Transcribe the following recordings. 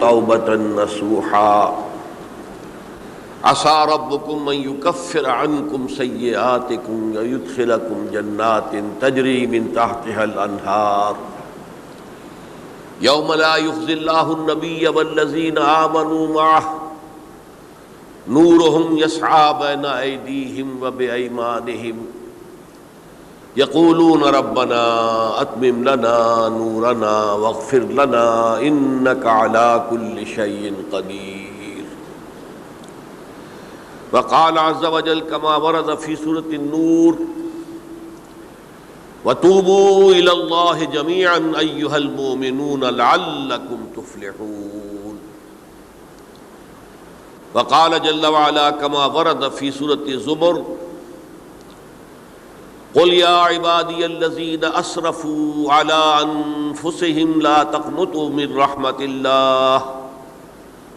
توبة نصوحا عسى ربكم أن يكفر عنكم سيئاتكم ويدخلكم جنات تجري من تحتها الأنهار يوم لا يخزي الله النبي والذين آمنوا معه نورهم يسعى بين أيديهم وبأيمانهم يقولون ربنا أتمم لنا نورنا واغفر لنا إنك على كل شيء قدير. وقال عز وجل كما ورد في سورة النور وتوبوا إلى الله جميعا أيها المؤمنون لعلكم تفلحون. وقال جل وعلا كما ورد في سورة الزمر قل يا عبادي الذين أسرفوا على أنفسهم لا تقنطوا من رحمة الله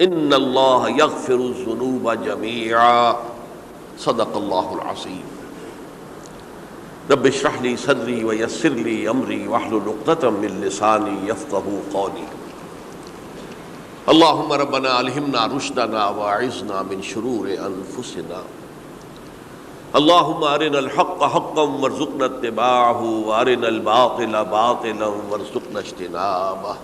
إن الله يغفر الذنوب جميعا صدق الله العظيم. رب اشرح لي صدري ويسر لي أمري واحلل عقدة من لساني يفقهوا قولي. اللهم ربنا ألهمنا رشدنا وأعذنا من شرور أنفسنا. اللهم أرنا الحق حقا وارزقنا اتباعه وأرنا الباطل باطلا وارزقنا اجتنابه.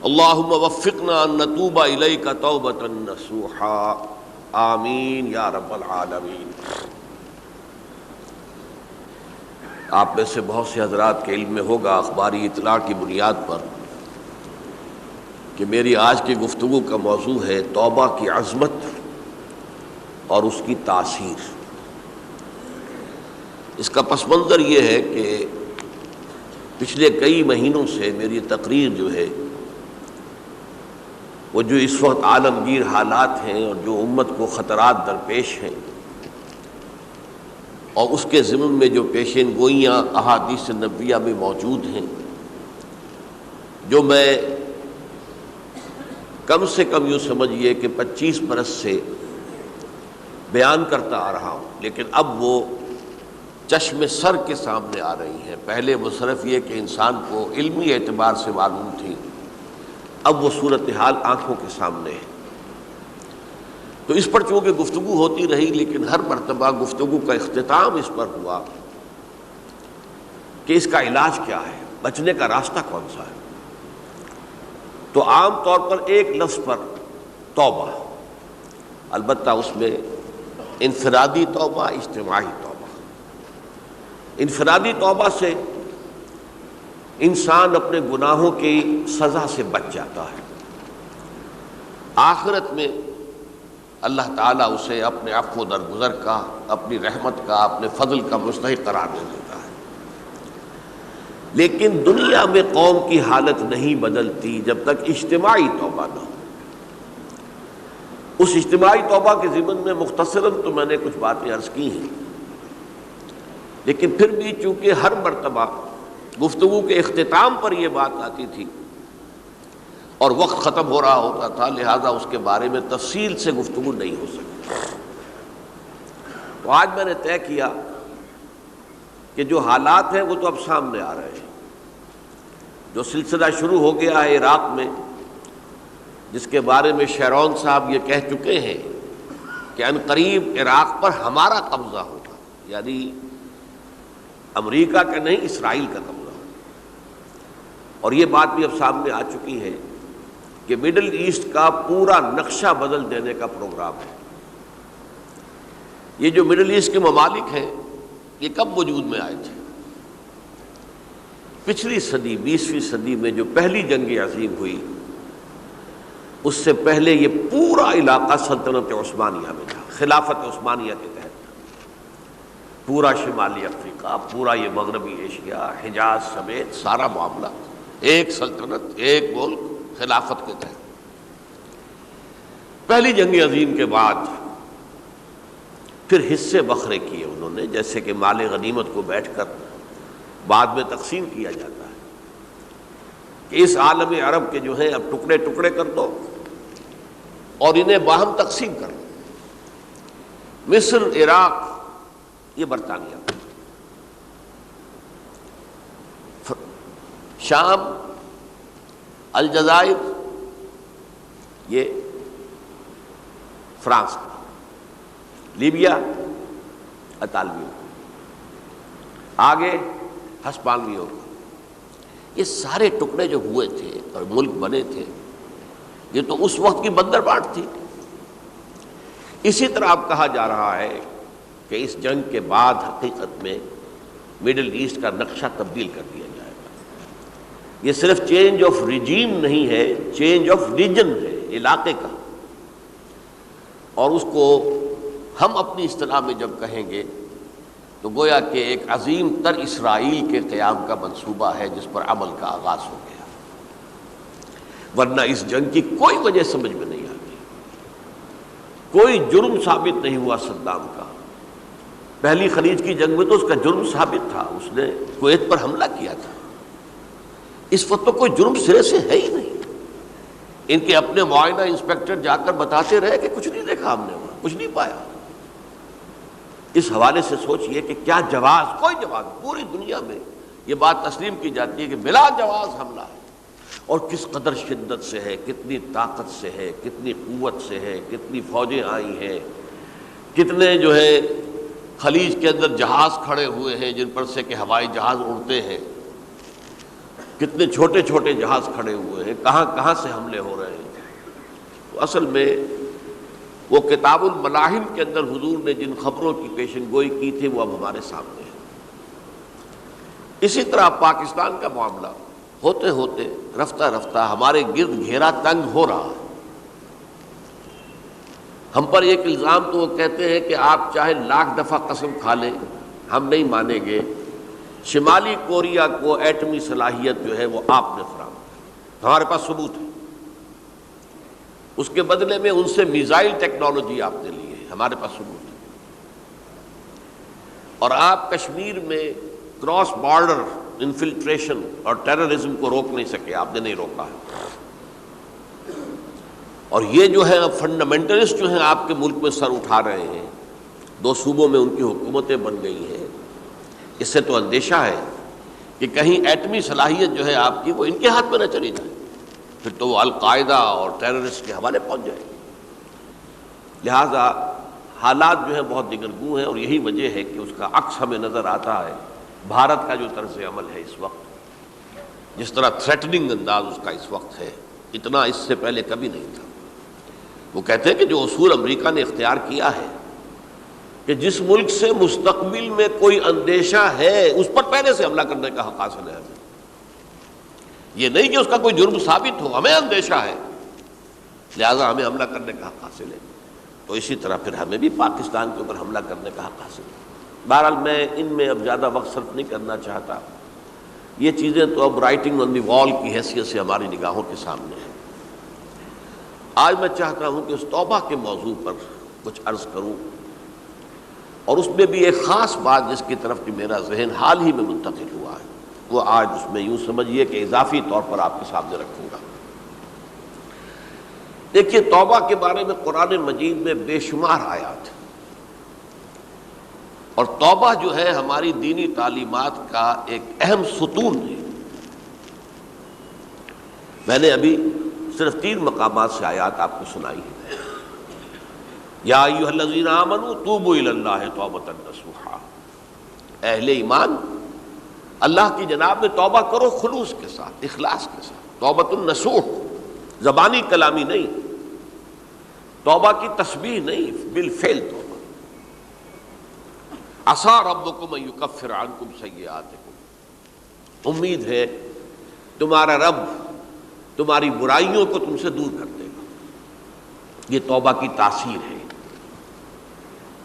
اللهم وفقنا أن نتوب إليك توبة نصوحا آمین یا رب العالمین. آپ میں سے بہت سے حضرات کے علم میں ہوگا اخباری اطلاع کی بنیاد پر کہ میری آج کی گفتگو کا موضوع ہے توبہ کی عظمت اور اس کی تاثیر. اس کا پس منظر یہ ہے کہ پچھلے کئی مہینوں سے میری تقریر جو ہے وہ جو اس وقت عالمگیر حالات ہیں اور جو امت کو خطرات درپیش ہیں اور اس کے ضمن میں جو پیشین گوئیاں احادیث نبویہ میں موجود ہیں، جو میں کم سے کم یوں سمجھیے کہ 25 برس سے بیان کرتا آ رہا ہوں، لیکن اب وہ چشم سر کے سامنے آ رہی ہیں. پہلے وہ صرف یہ کہ انسان کو علمی اعتبار سے معلوم تھی، اب وہ صورتحال آنکھوں کے سامنے ہے. تو اس پر چونکہ گفتگو ہوتی رہی، لیکن ہر مرتبہ گفتگو کا اختتام اس پر ہوا کہ اس کا علاج کیا ہے، بچنے کا راستہ کون سا ہے. تو عام طور پر ایک لفظ پر توبہ، البتہ اس میں انفرادی توبہ، اجتماعی توبہ. انفرادی توبہ سے انسان اپنے گناہوں کی سزا سے بچ جاتا ہے. آخرت میں اللہ تعالیٰ اسے اپنے عفو درگزر کا، اپنی رحمت کا، اپنے فضل کا مستحق قرار دے دیتا ہے. لیکن دنیا میں قوم کی حالت نہیں بدلتی جب تک اجتماعی توبہ نہ ہو. اس اجتماعی توبہ کے ضمن میں مختصراً تو میں نے کچھ باتیں عرض کی ہیں، لیکن پھر بھی چونکہ ہر مرتبہ گفتگو کے اختتام پر یہ بات آتی تھی اور وقت ختم ہو رہا ہوتا تھا، لہذا اس کے بارے میں تفصیل سے گفتگو نہیں ہو سکتی. تو آج میں نے طے کیا کہ جو حالات ہیں وہ تو اب سامنے آ رہے ہیں. جو سلسلہ شروع ہو گیا ہے عراق میں، جس کے بارے میں شیرون صاحب یہ کہہ چکے ہیں کہ عنقریب عراق پر ہمارا قبضہ ہوگا، یعنی امریکہ کا نہیں، اسرائیل کا قبضہ ہوگا. اور یہ بات بھی اب سامنے آ چکی ہے کہ مڈل ایسٹ کا پورا نقشہ بدل دینے کا پروگرام ہے. یہ جو مڈل ایسٹ کے ممالک ہیں یہ کب وجود میں آئے تھے؟ پچھلی صدی، 20ویں صدی میں جو پہلی جنگ عظیم ہوئی، اس سے پہلے یہ پورا علاقہ سلطنت عثمانیہ میں تھا، خلافت عثمانیہ کے تحت. پورا شمالی افریقہ، پورا یہ مغربی ایشیا، حجاز سمیت سارا معاملہ ایک سلطنت، ایک ملک، خلافت کے تحت. پہلی جنگ عظیم کے بعد پھر حصے بکھرے کیے انہوں نے، جیسے کہ مال غنیمت کو بیٹھ کر بعد میں تقسیم کیا جاتا ہے کہ اس عالم عرب کے جو ہیں اب ٹکڑے ٹکڑے کر دو اور انہیں باہم تقسیم کر دو. مصر، عراق، یہ برطانیہ، شام، الجزائر، یہ فرانس کا، لیبیا اطالویوں کا، آگے ہسپانویوں کا۔ یہ سارے ٹکڑے جو ہوئے تھے اور ملک بنے تھے، یہ تو اس وقت کی بندربانٹ تھی۔ اسی طرح اب کہا جا رہا ہے کہ اس جنگ کے بعد حقیقت میں مڈل ایسٹ کا نقشہ تبدیل کر دیا جائے گا۔ یہ صرف چینج آف ریجیم نہیں ہے، چینج آف ریجن ہے، علاقے کا۔ اور اس کو ہم اپنی اصطلاح میں جب کہیں گے تو گویا کہ ایک عظیم تر اسرائیل کے قیام کا منصوبہ ہے جس پر عمل کا آغاز ہو گیا، ورنہ اس جنگ کی کوئی وجہ سمجھ میں نہیں آتی۔ کوئی جرم ثابت نہیں ہوا صدام کا۔ پہلی خلیج کی جنگ میں تو اس کا جرم ثابت تھا، اس نے کویت پر حملہ کیا تھا۔ اس وقت تو کوئی جرم سرے سے ہے ہی نہیں۔ ان کے اپنے معائنہ انسپیکٹر جا کر بتاتے رہے کہ کچھ نہیں دیکھا ہم نے، وہاں کچھ نہیں پایا۔ اس حوالے سے سوچئے کہ کیا جواز، کوئی جواز پوری دنیا میں یہ بات تسلیم کی جاتی ہے کہ بلا جواز حملہ ہے، اور کس قدر شدت سے ہے، کتنی طاقت سے ہے، کتنی قوت سے ہے، کتنی فوجیں آئی ہیں، کتنے جو ہے خلیج کے اندر جہاز کھڑے ہوئے ہیں جن پر سے کہ ہوائی جہاز اڑتے ہیں، کتنے چھوٹے چھوٹے جہاز کھڑے ہوئے ہیں، کہاں کہاں سے حملے ہو رہے ہیں۔ تو اصل میں وہ کتاب الملاحم کے اندر حضور نے جن خبروں کی پیشن گوئی کی تھی وہ اب ہمارے سامنے ہے۔ اسی طرح پاکستان کا معاملہ ہوتے ہوتے رفتہ رفتہ ہمارے گرد گھیرا تنگ ہو رہا ہے۔ ہم پر ایک الزام تو وہ کہتے ہیں کہ آپ چاہے لاکھ دفعہ قسم کھا لیں ہم نہیں مانیں گے، شمالی کوریا کو ایٹمی صلاحیت جو ہے وہ آپ نے فراہم کی، ہمارے پاس ثبوت ہے۔ اس کے بدلے میں ان سے میزائل ٹیکنالوجی آپ نے لی ہے، ہمارے پاس ثبوت ہے۔ اور آپ کشمیر میں کراس بارڈر انفلٹریشن اور ٹیررزم کو روک نہیں سکے، آپ نے نہیں روکا ہے۔ اور یہ جو ہے فنڈامنٹلسٹ جو ہیں آپ کے ملک میں سر اٹھا رہے ہیں، 2 صوبوں میں ان کی حکومتیں بن گئی ہیں، اس سے تو اندیشہ ہے کہ کہیں ایٹمی صلاحیت جو ہے آپ کی وہ ان کے ہاتھ میں نہ چلی جائے، پھر تو وہ القاعدہ اور ٹیررسٹ کے حوالے پہنچ جائے گی۔ لہٰذا حالات جو ہیں بہت دگرگوں ہیں، اور یہی وجہ ہے کہ اس کا عکس ہمیں نظر آتا ہے بھارت کا جو طرز عمل ہے اس وقت، جس طرح تھریٹننگ انداز اس کا اس وقت ہے، اتنا اس سے پہلے کبھی نہیں تھا۔ وہ کہتے ہیں کہ جو اصول امریکہ نے اختیار کیا ہے کہ جس ملک سے مستقبل میں کوئی اندیشہ ہے اس پر پہلے سے حملہ کرنے کا حق حاصل ہے ہمیں، یہ نہیں کہ اس کا کوئی جرم ثابت ہو، ہمیں اندیشہ ہے لہذا ہمیں حملہ کرنے کا حق حاصل ہے، تو اسی طرح پھر ہمیں بھی پاکستان کے اوپر حملہ کرنے کا حق حاصل ہے۔ بہرحال میں ان میں اب زیادہ وقت صرف نہیں کرنا چاہتا، یہ چیزیں تو اب رائٹنگ آن دی وال کی حیثیت سے ہماری نگاہوں کے سامنے ہیں۔ آج میں چاہتا ہوں کہ اس توبہ کے موضوع پر کچھ عرض کروں، اور اس میں بھی ایک خاص بات جس کی طرف کہ میرا ذہن حال ہی میں منتقل ہوا ہے، وہ آج اس میں یوں سمجھیے کہ اضافی طور پر آپ کے سامنے رکھوں گا۔ دیکھیے، توبہ کے بارے میں قرآن مجید میں بے شمار آیات ہیں، اور توبہ جو ہے ہماری دینی تعلیمات کا ایک اہم ستون ہے۔ میں نے ابھی صرف 3 مقامات سے آیات آپ کو سنائی ہے۔ یا ایھا الذین آمنوا توبوا الی اللہ توبۃ نصوحا، اہل ایمان اللہ کی جناب میں توبہ کرو خلوص کے ساتھ، اخلاص کے ساتھ، توبۃ النصوح، زبانی کلامی نہیں، توبہ کی تسبیح نہیں، بالفعل توبہ۔ عسیٰ ربکم ان یکفر عنکم سیئاتکم، امید ہے تمہارا رب تمہاری برائیوں کو تم سے دور کر دے گا۔ یہ توبہ کی تاثیر ہے۔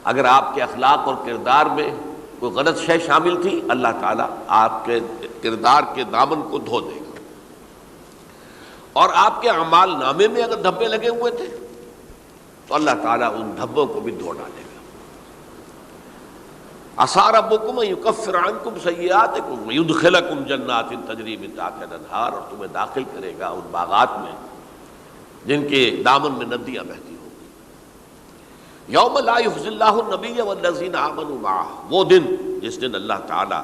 اگر آپ کے اخلاق اور کردار میں کوئی غلط شے شامل تھی، اللہ تعالیٰ آپ کے کردار کے دامن کو دھو دے گا، اور آپ کے اعمال نامے میں اگر دھبے لگے ہوئے تھے تو اللہ تعالیٰ ان دھبوں کو بھی دھو ڈالے گا۔ عسیٰ ربکم ان یکفر عنکم سیئاتکم ویدخلکم جنات تجری من تحتہا الانہار، اور تمہیں داخل کرے گا ان باغات میں جن کے دامن میں ندیاں بہتی ہوں گی۔ یوم لا یخزی اللہ النبی والذین آمنوا معہ، وہ دن جس دن اللہ تعالیٰ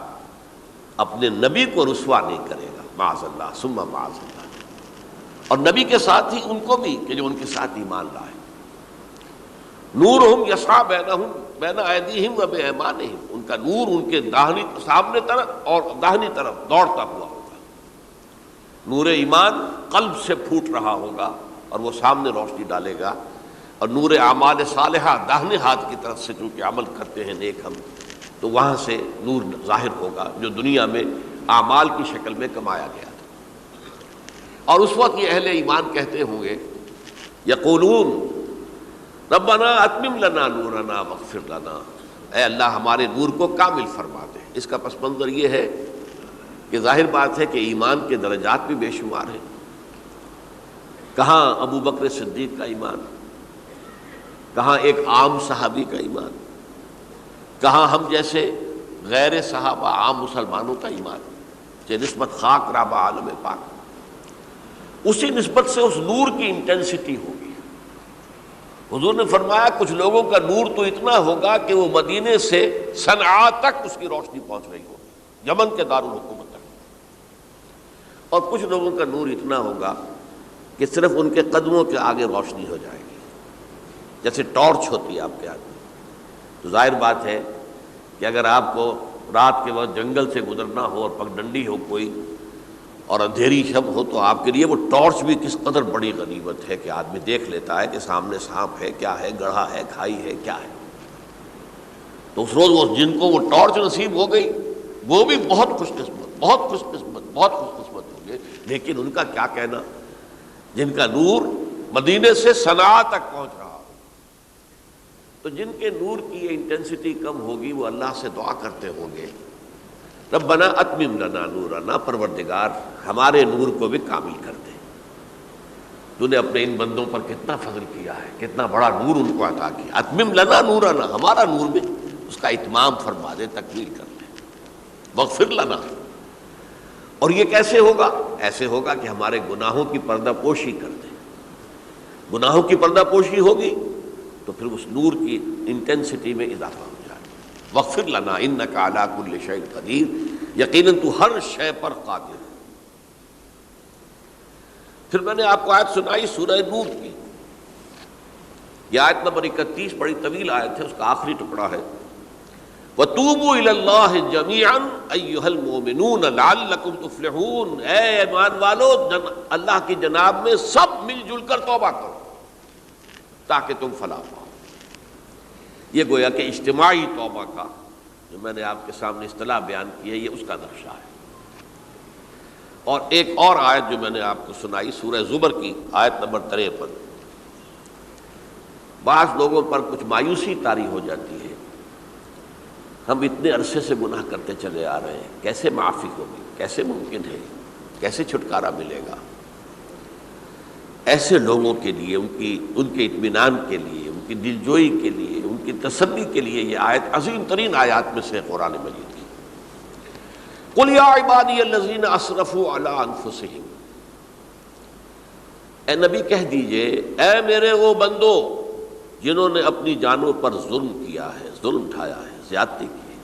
اپنے نبی کو رسوا نہیں کرے گا، معاذ اللہ ثم معاذ اللہ۔ اور نبی کے ساتھ ہی ان کو بھی کہ جو ان کے ساتھ ایمان لائے. نورہم یسعی بین ایدیہم و بایمانہم، ان کا نور ان کے سامنے طرف اور داہنی طرف دوڑتا ہوا ہوگا. نور ایمان قلب سے پھوٹ رہا ہوگا اور وہ سامنے روشنی ڈالے گا، اور نور اعمال صالحہ داہنے ہاتھ کی طرف سے چونکہ عمل کرتے ہیں نیک ہم، تو وہاں سے نور ظاہر ہوگا جو دنیا میں اعمال کی شکل میں کمایا گیا تھا. اور اس وقت یہ اہل ایمان کہتے ہوں گے یقولون ربنا اتمم لنا نورنا واغفر لنا، اے اللہ ہمارے نور کو کامل فرما دے. اس کا پس منظر یہ ہے کہ ظاہر بات ہے کہ ایمان کے درجات بھی بے شمار ہیں. کہاں ابو بکر صدیق کا ایمان، کہاں ایک عام صحابی کا ایمان، کہاں ہم جیسے غیر صحابہ عام مسلمانوں کا ایمان، کہ نسبت خاک رابع عالم پاک، اسی نسبت سے اس نور کی انٹینسٹی ہوگی. حضور نے فرمایا کچھ لوگوں کا نور تو اتنا ہوگا کہ وہ مدینے سے صنعاء تک اس کی روشنی پہنچ رہی ہوگی، یمن کے دارالحکومت تک. اور کچھ لوگوں کا نور اتنا ہوگا کہ صرف ان کے قدموں کے آگے روشنی ہو جائے گی، جیسے ٹارچ ہوتی ہے آپ کے ہاتھ میں. تو ظاہر بات ہے کہ اگر آپ کو رات کے وقت جنگل سے گزرنا ہو اور پگڈنڈی ہو کوئی اور اندھیری شب ہو، تو آپ کے لیے وہ ٹارچ بھی کس قدر بڑی غنیمت ہے کہ آدمی دیکھ لیتا ہے کہ سامنے سانپ ہے، کیا ہے، گڑھا ہے، کھائی ہے، کیا ہے. تو اس روز وہ جن کو وہ ٹارچ نصیب ہو گئی وہ بھی بہت خوش قسمت، بہت خوش قسمت، بہت خوش قسمت ہوں گے. لیکن ان کا کیا کہنا جن کا نور مدینے سے صنعاء تک پہنچ رہا ہو. تو جن کے نور کی یہ انٹینسٹی کم ہوگی وہ اللہ سے دعا کرتے ہوں گے ربنا اتمم لنا نورنا، پروردگار ہمارے نور کو بھی کامل کر دے. تو نے اپنے ان بندوں پر کتنا فضل کیا ہے، کتنا بڑا نور ان کو عطا کیا. اتمم لنا نورنا، ہمارا نور بھی اس کا اتمام فرما دے، تکمیل کر دے. واغفر لنا، اور یہ کیسے ہوگا؟ ایسے ہوگا کہ ہمارے گناہوں کی پردہ پوشی کر دے. گناہوں کی پردہ پوشی ہوگی تو پھر اس نور کی انٹینسٹی میں اضافہ ہو جائے. واغفر لنا انک علی کل شیء قدیر، یقیناً تو ہر شے پر قادر. پھر میں نے آپ کو آیت سنائی سورہ نور کی، یہ آیت نمبر 31 بڑی طویل آیت ہے، اس کا آخری ٹکڑا ہے وَتُوبُوا إِلَى اللَّهِ جَمِيعًا أَيُّهَا الْمُؤْمِنُونَ لَعَلَّكُمْ تُفْلِحُونَ. اے ایمان والو اللہ کی جناب میں سب مل جل کر توبہ کرو تاکہ تم فلاح پاؤ. یہ گویا کہ اجتماعی توبہ کا جو میں نے آپ کے سامنے اصطلاح بیان کی ہے، یہ اس کا نقشہ ہے. اور ایک اور آیت جو میں نے آپ کو سنائی سورہ زمر کی آیت نمبر 53. بعض لوگوں پر کچھ مایوسی طاری ہو جاتی ہے، ہم اتنے عرصے سے گناہ کرتے چلے آ رہے ہیں، کیسے معافی ہوگی، کیسے ممکن ہے، کیسے چھٹکارا ملے گا. ایسے لوگوں کے لیے ان کے اطمینان کے لیے، ان کی دلجوئی کے لیے، ان کی تسلی کے لیے یہ آیت عظیم ترین آیات میں سے قرآن مجید کی. قل یا عبادی الذین اسرفوا علی انفسہم، اے نبی کہہ دیجئے اے میرے وہ بندو جنہوں نے اپنی جانوں پر ظلم کیا ہے، ظلم اٹھایا ہے، زیادتی کی ہے.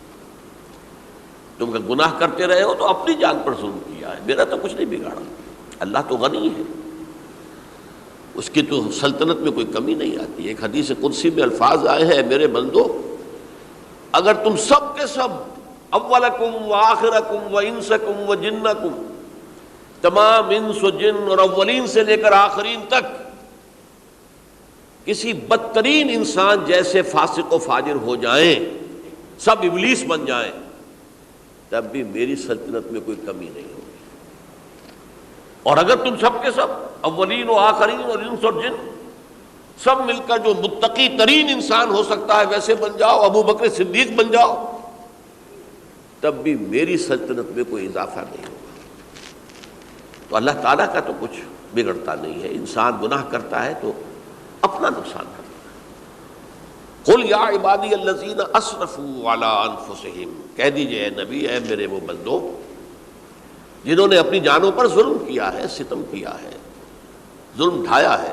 تم کہ گناہ کرتے رہے ہو تو اپنی جان پر ظلم کیا ہے، میرا تو کچھ نہیں بگاڑا. اللہ تو غنی ہے، اس کی تو سلطنت میں کوئی کمی نہیں آتی. ایک حدیث قدسی میں الفاظ آئے ہیں میرے بندو اگر تم سب کے سب اولکم و آخرکم و انسکم و جنکم، تمام انس و جن اور اولین سے لے کر آخرین تک کسی بدترین انسان جیسے فاسق و فاجر ہو جائیں، سب ابلیس بن جائیں، تب بھی میری سلطنت میں کوئی کمی نہیں ہوگی. اور اگر تم سب کے سب اولین و آخرین اور انس اور جن سب مل کر جو متقی ترین انسان ہو سکتا ہے ویسے بن جاؤ، ابو بکر صدیق بن جاؤ، تب بھی میری سلطنت میں کوئی اضافہ نہیں ہوگا. تو اللہ تعالیٰ کا تو کچھ بگڑتا نہیں ہے. انسان گناہ کرتا ہے تو اپنا نقصان کرتا ہے. قل یا عبادی الذین اسرفوا علی انفسہم، کہہ دیجئے اے نبی اے میرے وہ بندو جنہوں نے اپنی جانوں پر ظلم کیا ہے، ستم کیا ہے، ظلم اٹھایا ہے،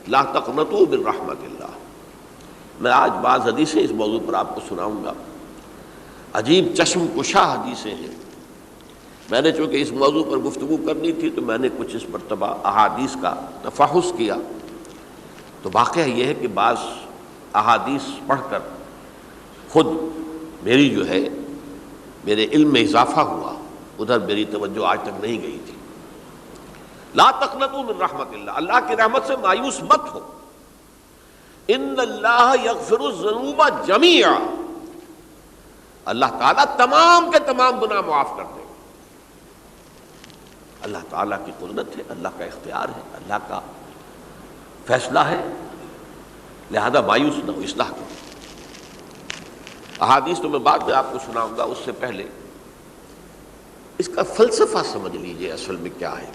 لا تقنطوا من رحمت اللہ. میں آج بعض حدیثیں اس موضوع پر آپ کو سناؤں گا، عجیب چشم کشا حدیثیں ہیں. میں نے چونکہ اس موضوع پر گفتگو کرنی تھی تو میں نے کچھ اس مرتبہ احادیث کا تفحص کیا، تو واقعہ یہ ہے کہ بعض احادیث پڑھ کر خود میری جو ہے میرے علم میں اضافہ ہوا، ادھر میری توجہ آج تک نہیں گئی تھی۔ لا تقنطوا من رحمت اللہ، اللہ کی رحمت سے مایوس مت ہو۔ ان اللہ یغفر الذنوب جميعا، اللہ تعالیٰ تمام کے تمام گناہ معاف کر دے گا۔ اللہ تعالیٰ کی قدرت ہے، اللہ کا اختیار ہے، اللہ کا فیصلہ ہے، لہذا مایوس نہ ہو، اصلاح کرو۔ احادیث تو میں بعد میں آپ کو سناؤں گا، اس سے پہلے اس کا فلسفہ سمجھ لیجئے اصل میں کیا ہے۔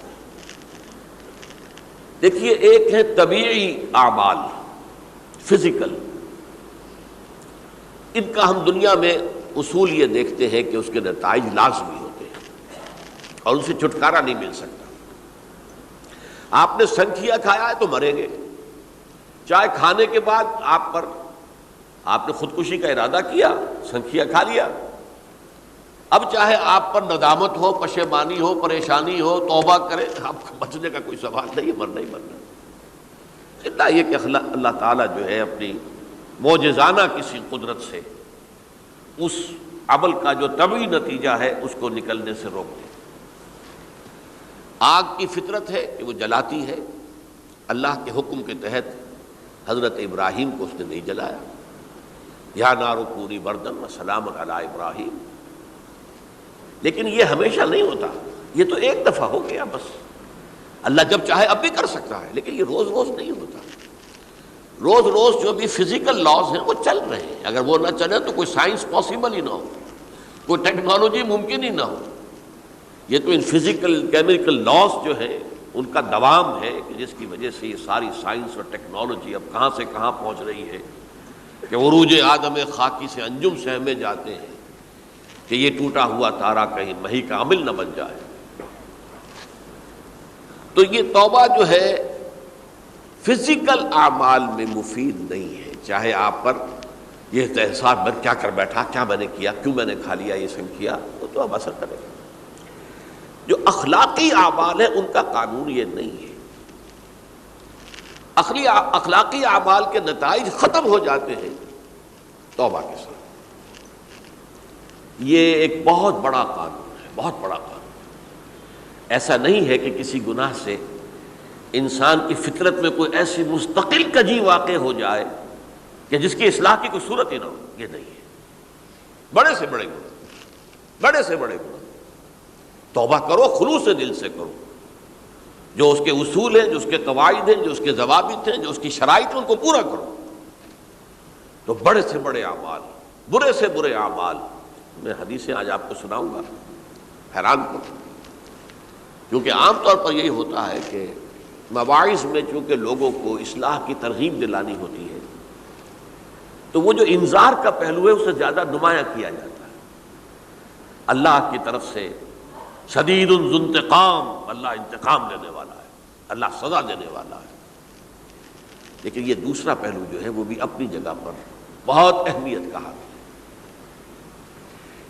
دیکھیے، ایک ہے طبیعی اعمال، فزیکل، ان کا ہم دنیا میں اصول یہ دیکھتے ہیں کہ اس کے نتائج لازمی ہوتے ہیں اور ان سے چھٹکارا نہیں مل سکتا۔ آپ نے سنکھیا کھایا ہے تو مریں گے، چائے کھانے کے بعد آپ نے خودکشی کا ارادہ کیا، سنکھیا کھا لیا، اب چاہے آپ پر ندامت ہو، پشیمانی ہو، پریشانی ہو، توبہ کرے، آپ کو بچنے کا کوئی سوال نہیں، مرنا ہی مرنا۔ اتنا یہ کہ اللہ تعالیٰ جو ہے اپنی معجزانہ کسی قدرت سے اس عمل کا جو طبعی نتیجہ ہے اس کو نکلنے سے روک دے۔ آگ کی فطرت ہے کہ وہ جلاتی ہے، اللہ کے حکم کے تحت حضرت ابراہیم کو اس نے نہیں جلایا، یا نار کونی بردن وسلام علی ابراہیم۔ لیکن یہ ہمیشہ نہیں ہوتا، یہ تو ایک دفعہ ہو گیا بس۔ اللہ جب چاہے اب بھی کر سکتا ہے، لیکن یہ روز روز نہیں ہوتا۔ روز روز جو بھی فزیکل لاز ہیں وہ چل رہے ہیں، اگر وہ نہ چلے تو کوئی سائنس پاسبل ہی نہ ہو، کوئی ٹیکنالوجی ممکن ہی نہ ہو۔ یہ تو ان فزیکل کیمیکل لاز جو ہیں ان کا دوام ہے کہ جس کی وجہ سے یہ ساری سائنس اور ٹیکنالوجی اب کہاں سے کہاں پہنچ رہی ہے کہ عروج آدم خاکی سے انجم سہمے جاتے ہیں کہ یہ ٹوٹا ہوا تارا کہیں مہی کا عامل نہ بن جائے۔ تو یہ توبہ جو ہے فزیکل اعمال میں مفید نہیں ہے، چاہے آپ پر یہ احساس میں کیا کر بیٹھا، کیا میں نے کیا، کیوں میں نے کھا لیا یہ سنکھیا، وہ تو اب اثر کرے گا۔ جو اخلاقی اعمال ہیں ان کا قانون یہ نہیں ہے۔ اخلاقی اعمال کے نتائج ختم ہو جاتے ہیں توبہ کے ساتھ۔ یہ ایک بہت بڑا قانون ہے، بہت بڑا قانون۔ ایسا نہیں ہے کہ کسی گناہ سے انسان کی فطرت میں کوئی ایسی مستقل کجی واقع ہو جائے کہ جس کی اصلاح کی کوئی صورت ہی نہ ہو، یہ نہیں ہے۔ بڑے سے بڑے گناہ، بڑے سے بڑے گناہ توبہ کرو، خلوص دل سے کرو، جو اس کے اصول ہیں، جو اس کے قواعد ہیں، جو اس کے ضوابط ہیں، جو اس کی شرائط ہیں، ان کو پورا کرو۔ تو بڑے سے بڑے اعمال، برے سے برے اعمال، میں حدیثیں آج آپ کو سناؤں گا، حیران کروں، کیونکہ عام طور پر یہی ہوتا ہے کہ مواعظ میں چونکہ لوگوں کو اصلاح کی ترغیب دلانی ہوتی ہے تو وہ جو انذار کا پہلو ہے اسے زیادہ نمایاں کیا جاتا ہے۔ اللہ کی طرف سے شدید ذو انتقام، اللہ انتقام لینے والا ہے، اللہ سزا دینے والا ہے۔ لیکن یہ دوسرا پہلو جو ہے وہ بھی اپنی جگہ پر بہت اہمیت کا حامل ہے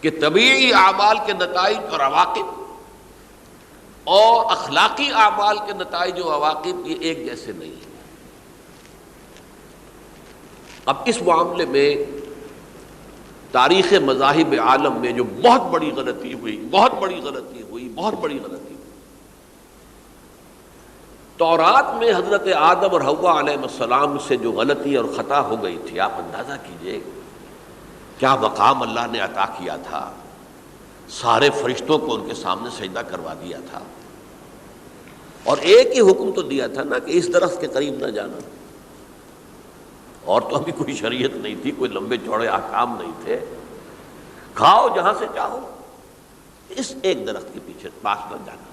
کہ طبیعی اعمال کے نتائج اور عواقب اور اخلاقی اعمال کے نتائج و عواقب یہ ایک جیسے نہیں ہیں۔ اب اس معاملے میں تاریخ مذاہب عالم میں جو بہت بڑی غلطی ہوئی، بہت بڑی غلطی ہوئی، بہت بڑی غلطی ہوئی، تورات میں حضرت آدم اور حوا علیہ السلام سے جو غلطی اور خطا ہو گئی تھی، آپ اندازہ کیجئے کیا مقام اللہ نے عطا کیا تھا، سارے فرشتوں کو ان کے سامنے سجدہ کروا دیا تھا، اور ایک ہی حکم تو دیا تھا نا کہ اس درخت کے قریب نہ جانا، اور تو ابھی کوئی شریعت نہیں تھی، کوئی لمبے چوڑے احکام نہیں تھے، کھاؤ جہاں سے چاہو، اس ایک درخت کے پیچھے پاس نہ جانا،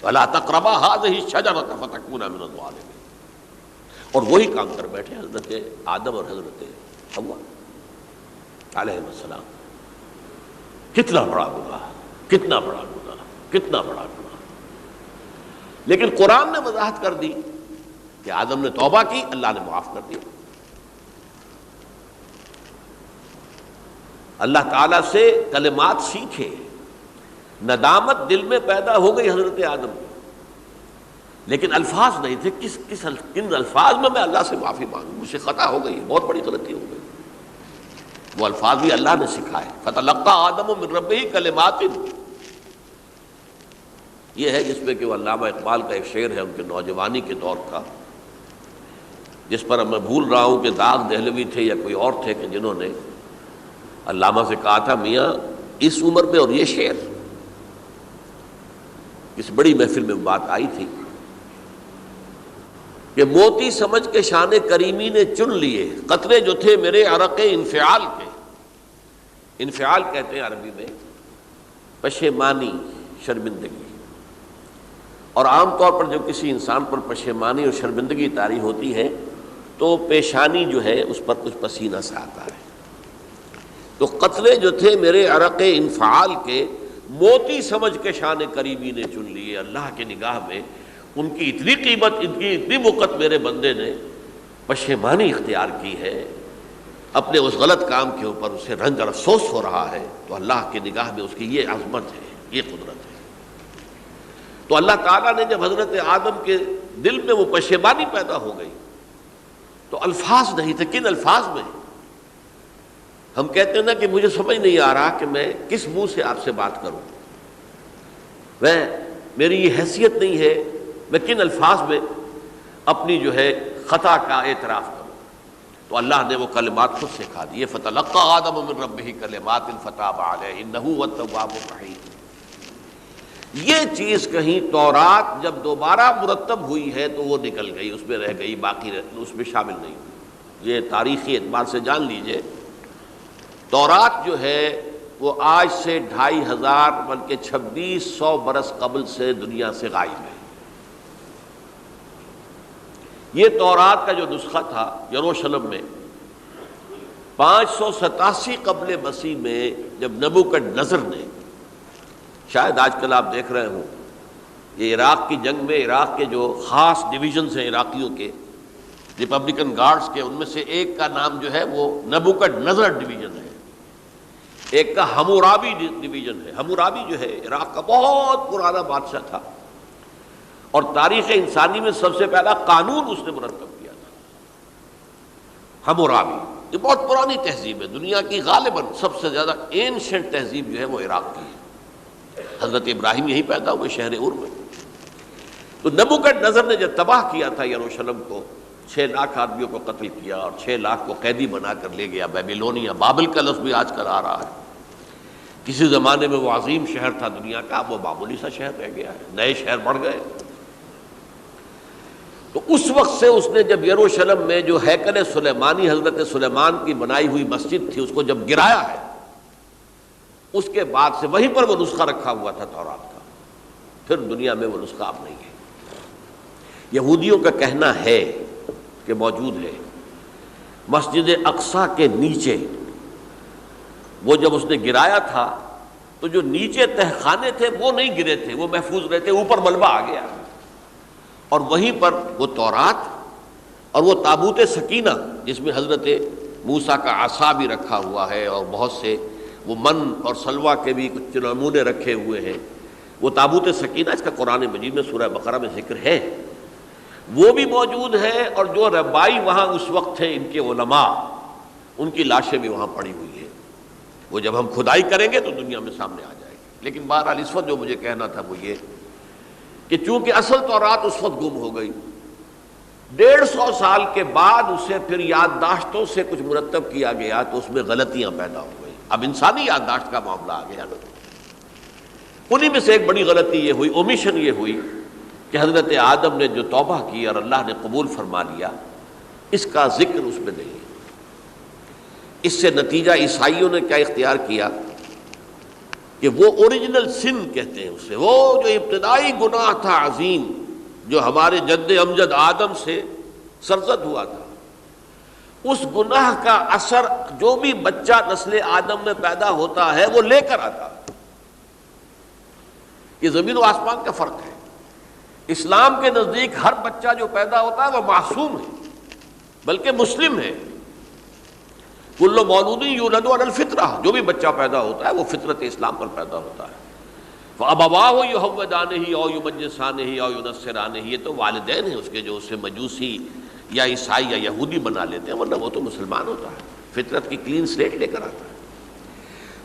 وَلَا تَقْرَبَا هَٰذِهِ الشَّجَرَةَ فَتَكُونَا مِنَ الظَّالِمِينَ۔ اور وہی کام کر بیٹھے حضرت آدم اور حضرت حوا علیہ السلام۔ کتنا بڑا گناہ، کتنا بڑا گناہ، کتنا بڑا گناہ۔ لیکن قرآن نے وضاحت کر دی کہ آدم نے توبہ کی، اللہ نے معاف کر دیا۔ اللہ تعالیٰ سے کلمات سیکھے، ندامت دل میں پیدا ہو گئی حضرت آدم کو، لیکن الفاظ نہیں تھے کن الفاظ میں اللہ سے معافی مانگوں، مجھ سے خطا ہو گئی، بہت بڑی غلطی ہو گئی۔ وہ الفاظ بھی اللہ نے سکھائے، فتلقى آدم من ربہ کلمات، یہ ہے جس میں کہ وہ علامہ اقبال کا ایک شعر ہے ان کے نوجوانی کے دور کا، جس پر میں بھول رہا ہوں کہ داغ دہلوی تھے یا کوئی اور تھے کہ جنہوں نے علامہ سے کہا تھا میاں اس عمر میں اور یہ شعر، اس بڑی محفل میں بات آئی تھی کہ موتی سمجھ کے شان کریمی نے چن لیے قطرے جو تھے میرے عرق انفعال کے۔ انفعال کہتے ہیں عربی میں پشیمانی، شرمندگی، اور عام طور پر جب کسی انسان پر پشیمانی اور شرمندگی طاری ہوتی ہے تو پیشانی جو ہے اس پر کچھ پسینہ سا آتا ہے۔ تو قطرے جو تھے میرے عرق انفعال کے موتی سمجھ کے شان کریمی نے چن لیے، اللہ کی نگاہ میں ان کی اتنی قیمت، ان کی اتنی وقت میرے بندے نے پشیمانی اختیار کی ہے اپنے اس غلط کام کے اوپر، اسے رنج اور افسوس ہو رہا ہے، تو اللہ کی نگاہ میں اس کی یہ عظمت ہے، یہ قدرت ہے۔ تو اللہ تعالیٰ نے جب حضرت آدم کے دل میں وہ پشیمانی پیدا ہو گئی تو الفاظ نہیں تھے، کن الفاظ میں؟ ہم کہتے ہیں نا کہ مجھے سمجھ نہیں آ رہا کہ میں کس منہ سے آپ سے بات کروں، میری یہ حیثیت نہیں ہے میں کن الفاظ میں اپنی جو ہے خطا کا اعتراف کروں۔ تو اللہ نے وہ کلمات خود سکھا دیے، فتلقى آدم من ربہ کلمات فتاب علیہ انہ هو التواب الرحیم۔ یہ چیز کہیں تورات جب دوبارہ مرتب ہوئی ہے تو وہ نکل گئی، اس میں رہ گئی، باقی اس میں شامل نہیں ہوئی۔ یہ تاریخی اعتبار سے جان لیجئے، تورات جو ہے وہ آج سے 2500 بلکہ 2600 برس قبل سے دنیا سے غائب ہے۔ یہ تورات کا جو نسخہ تھا یروشلم میں 587 قبل مسیح میں جب نبوکدنضر نے، شاید آج کل آپ دیکھ رہے ہوں یہ عراق کی جنگ میں عراق کے جو خاص ڈویژنز ہیں عراقیوں کے ریپبلکن گارڈز کے، ان میں سے ایک کا نام جو ہے وہ نبوکدنضر ڈویژن ہے، ایک کا حمورابی ڈویژن ہے۔ حمورابی جو ہے عراق کا بہت پرانا بادشاہ تھا اور تاریخ انسانی میں سب سے پہلا قانون اس نے مرتب کیا تھا، حمورابی۔ یہ بہت پرانی تہذیب ہے، دنیا کی غالباً سب سے زیادہ اینشنٹ تہذیب جو ہے وہ عراق کی ہے۔ حضرت ابراہیم یہی پیدا ہوئے شہر عور میں۔ تو نبوکدنضر نے جب تباہ کیا تھا یروشلم کو، 6 لاکھ آدمیوں کو قتل کیا اور 6 لاکھ کو قیدی بنا کر لے گیا بیبیلونیا، بابل کا لفظ بھی آج کل آ رہا ہے۔ کسی زمانے میں وہ عظیم شہر تھا دنیا کا، اب وہ معمولی سا شہر رہ گیا ہے، نئے شہر بڑھ گئے۔ تو اس وقت سے اس نے جب یروشلم میں جو ہیکل سلیمانی حضرت سلیمان کی بنائی ہوئی مسجد تھی اس کو جب گرایا ہے، اس کے بعد سے وہیں پر وہ نسخہ رکھا ہوا تھا تورات کا، پھر دنیا میں وہ نسخہ اب نہیں ہے۔ یہودیوں کا کہنا ہے کہ موجود ہے مسجد اقصیٰ کے نیچے، وہ جب اس نے گرایا تھا تو جو نیچے تہخانے تھے وہ نہیں گرے تھے، وہ محفوظ رہتے، اوپر ملبہ آ گیا، اور وہیں پر وہ تورات اور وہ تابوت سکینہ جس میں حضرت موسیٰ کا عصا بھی رکھا ہوا ہے اور بہت سے وہ من اور سلوہ کے بھی کچھ نمونے رکھے ہوئے ہیں، وہ تابوت سکینہ اس کا قرآن مجید میں سورہ بقرہ میں ذکر ہے، وہ بھی موجود ہے، اور جو ربائی وہاں اس وقت تھے ان کے علماء، ان کی لاشیں بھی وہاں پڑی ہوئی ہیں۔ وہ جب ہم کھدائی کریں گے تو دنیا میں سامنے آ جائے گی۔ لیکن بہرحال اس وقت جو مجھے کہنا تھا وہ یہ کہ چونکہ اصل تورات اس وقت گم ہو گئی، 150 سال کے بعد اسے پھر یادداشتوں سے کچھ مرتب کیا گیا تو اس میں غلطیاں پیدا ہو گئی۔ اب انسانی یادداشت کا معاملہ آ گیا نا، انہی میں سے ایک بڑی غلطی یہ ہوئی، اومیشن یہ ہوئی کہ حضرت آدم نے جو توبہ کی اور اللہ نے قبول فرما لیا، اس کا ذکر اس میں نہیں ہے۔ اس سے نتیجہ عیسائیوں نے کیا اختیار کیا کہ وہ اوریجنل سن کہتے ہیں اسے، وہ جو ابتدائی گناہ تھا عظیم جو ہمارے جد امجد آدم سے سرزد ہوا تھا، اس گناہ کا اثر جو بھی بچہ نسل آدم میں پیدا ہوتا ہے وہ لے کر آتا ہے۔ یہ زمین و آسمان کا فرق ہے۔ اسلام کے نزدیک ہر بچہ جو پیدا ہوتا ہے وہ معصوم ہے، بلکہ مسلم ہے۔ کل مولود یولد علی الفطرہ، جو بھی بچہ پیدا ہوتا ہے وہ فطرت اسلام پر پیدا ہوتا ہے۔ فَأَبَوَاهُ يُهَوِّدَانِهِ أَوْ يُمَجِّسَانِهِ أَوْ يُنَصِّرَانِهِ، یہ تو والدین ہیں اس کے جو اسے مجوسی یا عیسائی یا یہودی بنا لیتے ہیں، ورنہ وہ تو مسلمان ہوتا ہے، فطرت کی کلین سلیٹ لے کر آتا ہے۔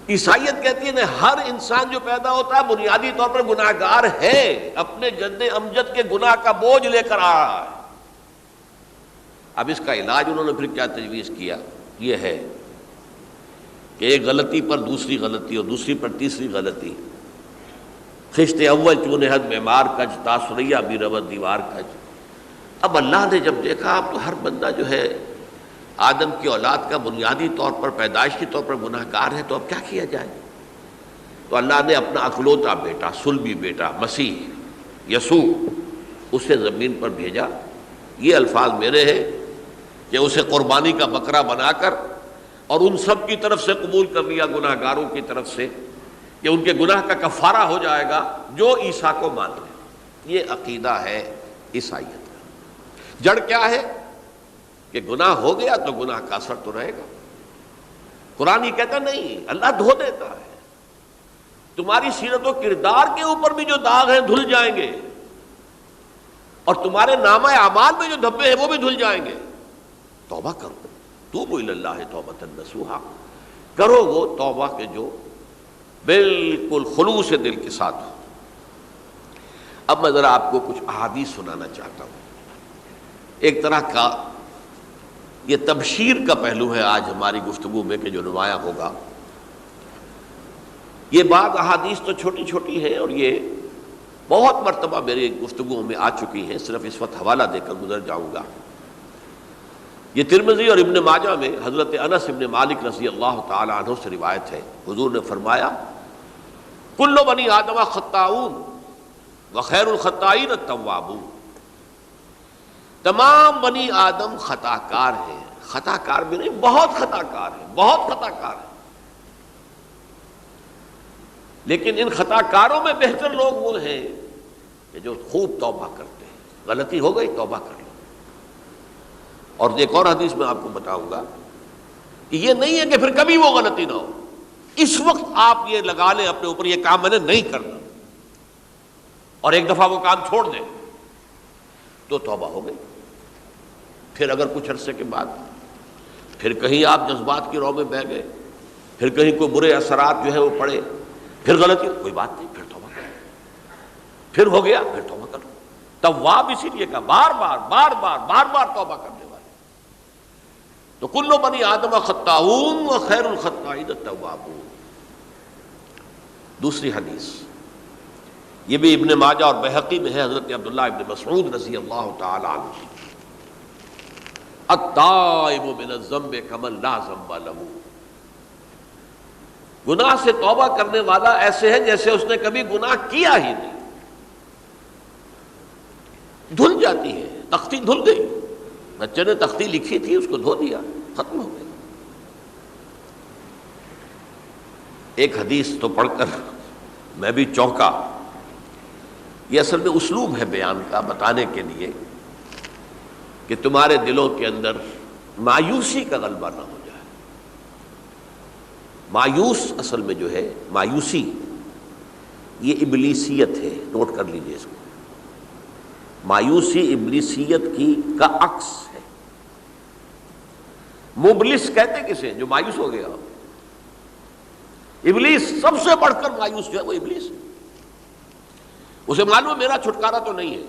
عیسائیت کہتی ہے کہ ہر انسان جو پیدا ہوتا ہے بنیادی طور پر گناہگار ہے، اپنے جد امجد کے گناہ کا بوجھ لے کر آ رہا ہے۔ اب اس کا علاج انہوں نے پھر کیا تجویز کیا، یہ ہے کہ ایک غلطی پر دوسری غلطی اور دوسری پر تیسری غلطی، خشت اول چون حد معمار کج تاثریہ بھی رود دیوار کج۔ اب اللہ نے جب دیکھا اب تو ہر بندہ جو ہے آدم کی اولاد کا بنیادی طور پر پیدائشی طور پر گناہ گار ہے، تو اب کیا کیا جائے؟ تو اللہ نے اپنا اکلوتا بیٹا، صلبی بیٹا مسیح یسوع اسے زمین پر بھیجا۔ یہ الفاظ میرے ہیں کہ اسے قربانی کا بکرا بنا کر اور ان سب کی طرف سے قبول کر لیا، گناہ گاروں کی طرف سے، کہ ان کے گناہ کا کفارہ ہو جائے گا جو عیسیٰ کو مان لے۔ یہ عقیدہ ہے عیسائیت کا۔ جڑ کیا ہے کہ گناہ ہو گیا تو گناہ کا اثر تو رہے گا۔ قرآن یہ کہتا نہیں، اللہ دھو دیتا ہے، تمہاری سیرت و کردار کے اوپر بھی جو داغ ہیں دھل جائیں گے، اور تمہارے نامہ اعمال میں جو دھبے ہیں وہ بھی دھل جائیں گے۔ توبہ کرو، توبوا الی اللہ توبۃ نصوحا، کرو وہ توبہ کے جو بالکل خلوص دل کے ساتھ ہو۔ اب میں ذرا آپ کو کچھ احادیث سنانا چاہتا ہوں۔ ایک طرح کا یہ تبشیر کا پہلو ہے آج ہماری گفتگو میں کہ جو نمایاں ہوگا۔ یہ بعض احادیث تو چھوٹی چھوٹی ہیں اور یہ بہت مرتبہ میری گفتگو میں آ چکی ہیں، صرف اس وقت حوالہ دے کر گزر جاؤں گا۔ یہ ترمذی اور ابن ماجہ میں حضرت انس ابن مالک رضی اللہ تعالی عنہ سے روایت ہے، حضور نے فرمایا کل بنی آدم خطاؤون وخیر الخطائین التوابون، تمام بنی آدم خطا کار ہیں، خطا کار بھی نہیں، بہت خطا کار ہیں، بہت خطا کار ہیں، لیکن ان خطا کاروں میں بہتر لوگ وہ ہیں کہ جو خوب توبہ کرتے ہیں۔ غلطی ہو گئی توبہ کر لو۔ اور ایک اور حدیث میں آپ کو بتاؤں گا کہ یہ نہیں ہے کہ پھر کبھی وہ غلطی نہ ہو، اس وقت آپ یہ لگا لیں اپنے اوپر یہ کام میں نے نہیں کرنا، اور ایک دفعہ وہ کام چھوڑ دیں تو توبہ ہو گئی۔ پھر اگر کچھ عرصے کے بعد پھر کہیں آپ جذبات کی رو میں بہہ گئے، پھر کہیں کوئی برے اثرات جو ہے وہ پڑے، پھر غلطی، کوئی بات نہیں، پھر توبہ کرو، پھر ہو گیا پھر توبہ کرو۔ تواب اسی لیے کہا بار بار بار بار بار بار توبہ کرنے والے۔ تو کل بنی آدم خطاؤون وخیر الخطائین التوابون۔ دوسری حدیث یہ بھی ابن ماجہ اور بہقی میں ہے، حضرت عبداللہ ابن مسعود رضی اللہ تعالی عنہ، التائب من الذنب کمن لا ذنب لہ، گناہ سے توبہ کرنے والا ایسے ہے جیسے اس نے کبھی گناہ کیا ہی نہیں۔ دھل جاتی ہے، تختی دھل گئی، بچے نے تختی لکھی تھی اس کو دھو دیا، ختم ہو گئی۔ ایک حدیث تو پڑھ کر میں بھی چونکا، یہ اصل میں اسلوب ہے بیان کا، بتانے کے لیے کہ تمہارے دلوں کے اندر مایوسی کا غلبہ نہ ہو جائے۔ مایوس اصل میں جو ہے مایوسی یہ ابلیسیت ہے، نوٹ کر لیجئے اس کو۔ مایوسی ابلیسیت کی کا عکس ہے۔ مبلس کہتے کسے جو مایوس ہو گیا؟ ابلیس سب سے بڑھ کر مایوس جو ہے وہ ابلیس ہے۔ اسے معلوم ہے میرا چھٹکارا تو نہیں ہے،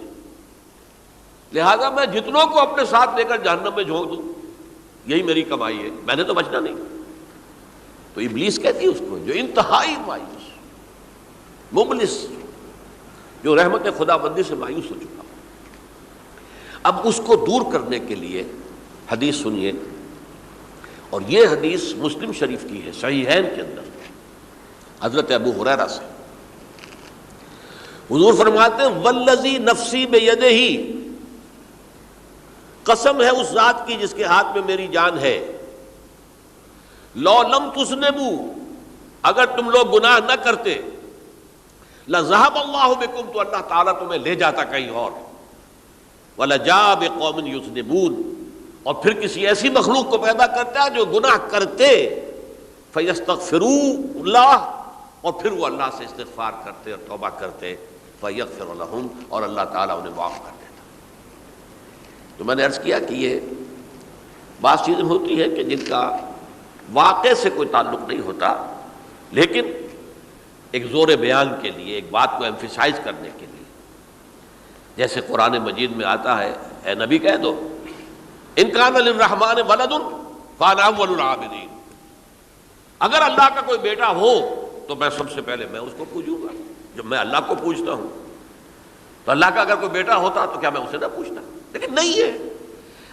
لہذا میں جتنوں کو اپنے ساتھ لے کر جہنم میں جھونک دوں یہی میری کمائی ہے، میں نے تو بچنا نہیں۔ تو ابلیس کہتی ہے اس کو جو انتہائی مایوس، مبلس، جو رحمت خدا بندی سے مایوس ہو چکا۔ اب اس کو دور کرنے کے لیے حدیث سنیے، اور یہ حدیث مسلم شریف کی ہے، صحیحین کے اندر، حضرت ابو ہریرہ سے۔ حضور فرماتے ہیں والذی نفسی بیدہ، قسم ہے اس ذات کی جس کے ہاتھ میں میری جان ہے، لو لم تذنبوا، اگر تم لوگ گناہ نہ کرتے، لذهب اللہ بکم، تو اللہ تعالیٰ تمہیں لے جاتا کہیں اور، وَلَجَاءَ بِقَوْمٍ يُذْنِبُونَ، اور پھر کسی ایسی مخلوق کو پیدا کرتا ہے جو گناہ کرتے، فَيَسْتَغْفِرُوا اللَّهَ، اور پھر وہ اللہ سے استغفار کرتے اور توبہ کرتے فَيَغْفِرُ لَهُمْ، اور اللہ تعالیٰ انہیں معاف کر دیتا۔ تو میں نے عرض کیا کہ یہ بعض چیزیں ہوتی ہیں کہ جن کا واقع سے کوئی تعلق نہیں ہوتا، لیکن ایک زور بیان کے لیے، ایک بات کو ایمفیسائز کرنے کے لیے، جیسے قرآن مجید میں آتا ہے، اے نبی کہہ دو ان کان للرحمن ولد فانا اول العابدین، اگر اللہ کا کوئی بیٹا ہو تو میں سب سے پہلے میں اس کو پوجوں گا۔ جب میں اللہ کو پوجتا ہوں تو اللہ کا اگر کوئی بیٹا ہوتا تو کیا میں اسے نہ پوچھتا؟ لیکن نہیں ہے۔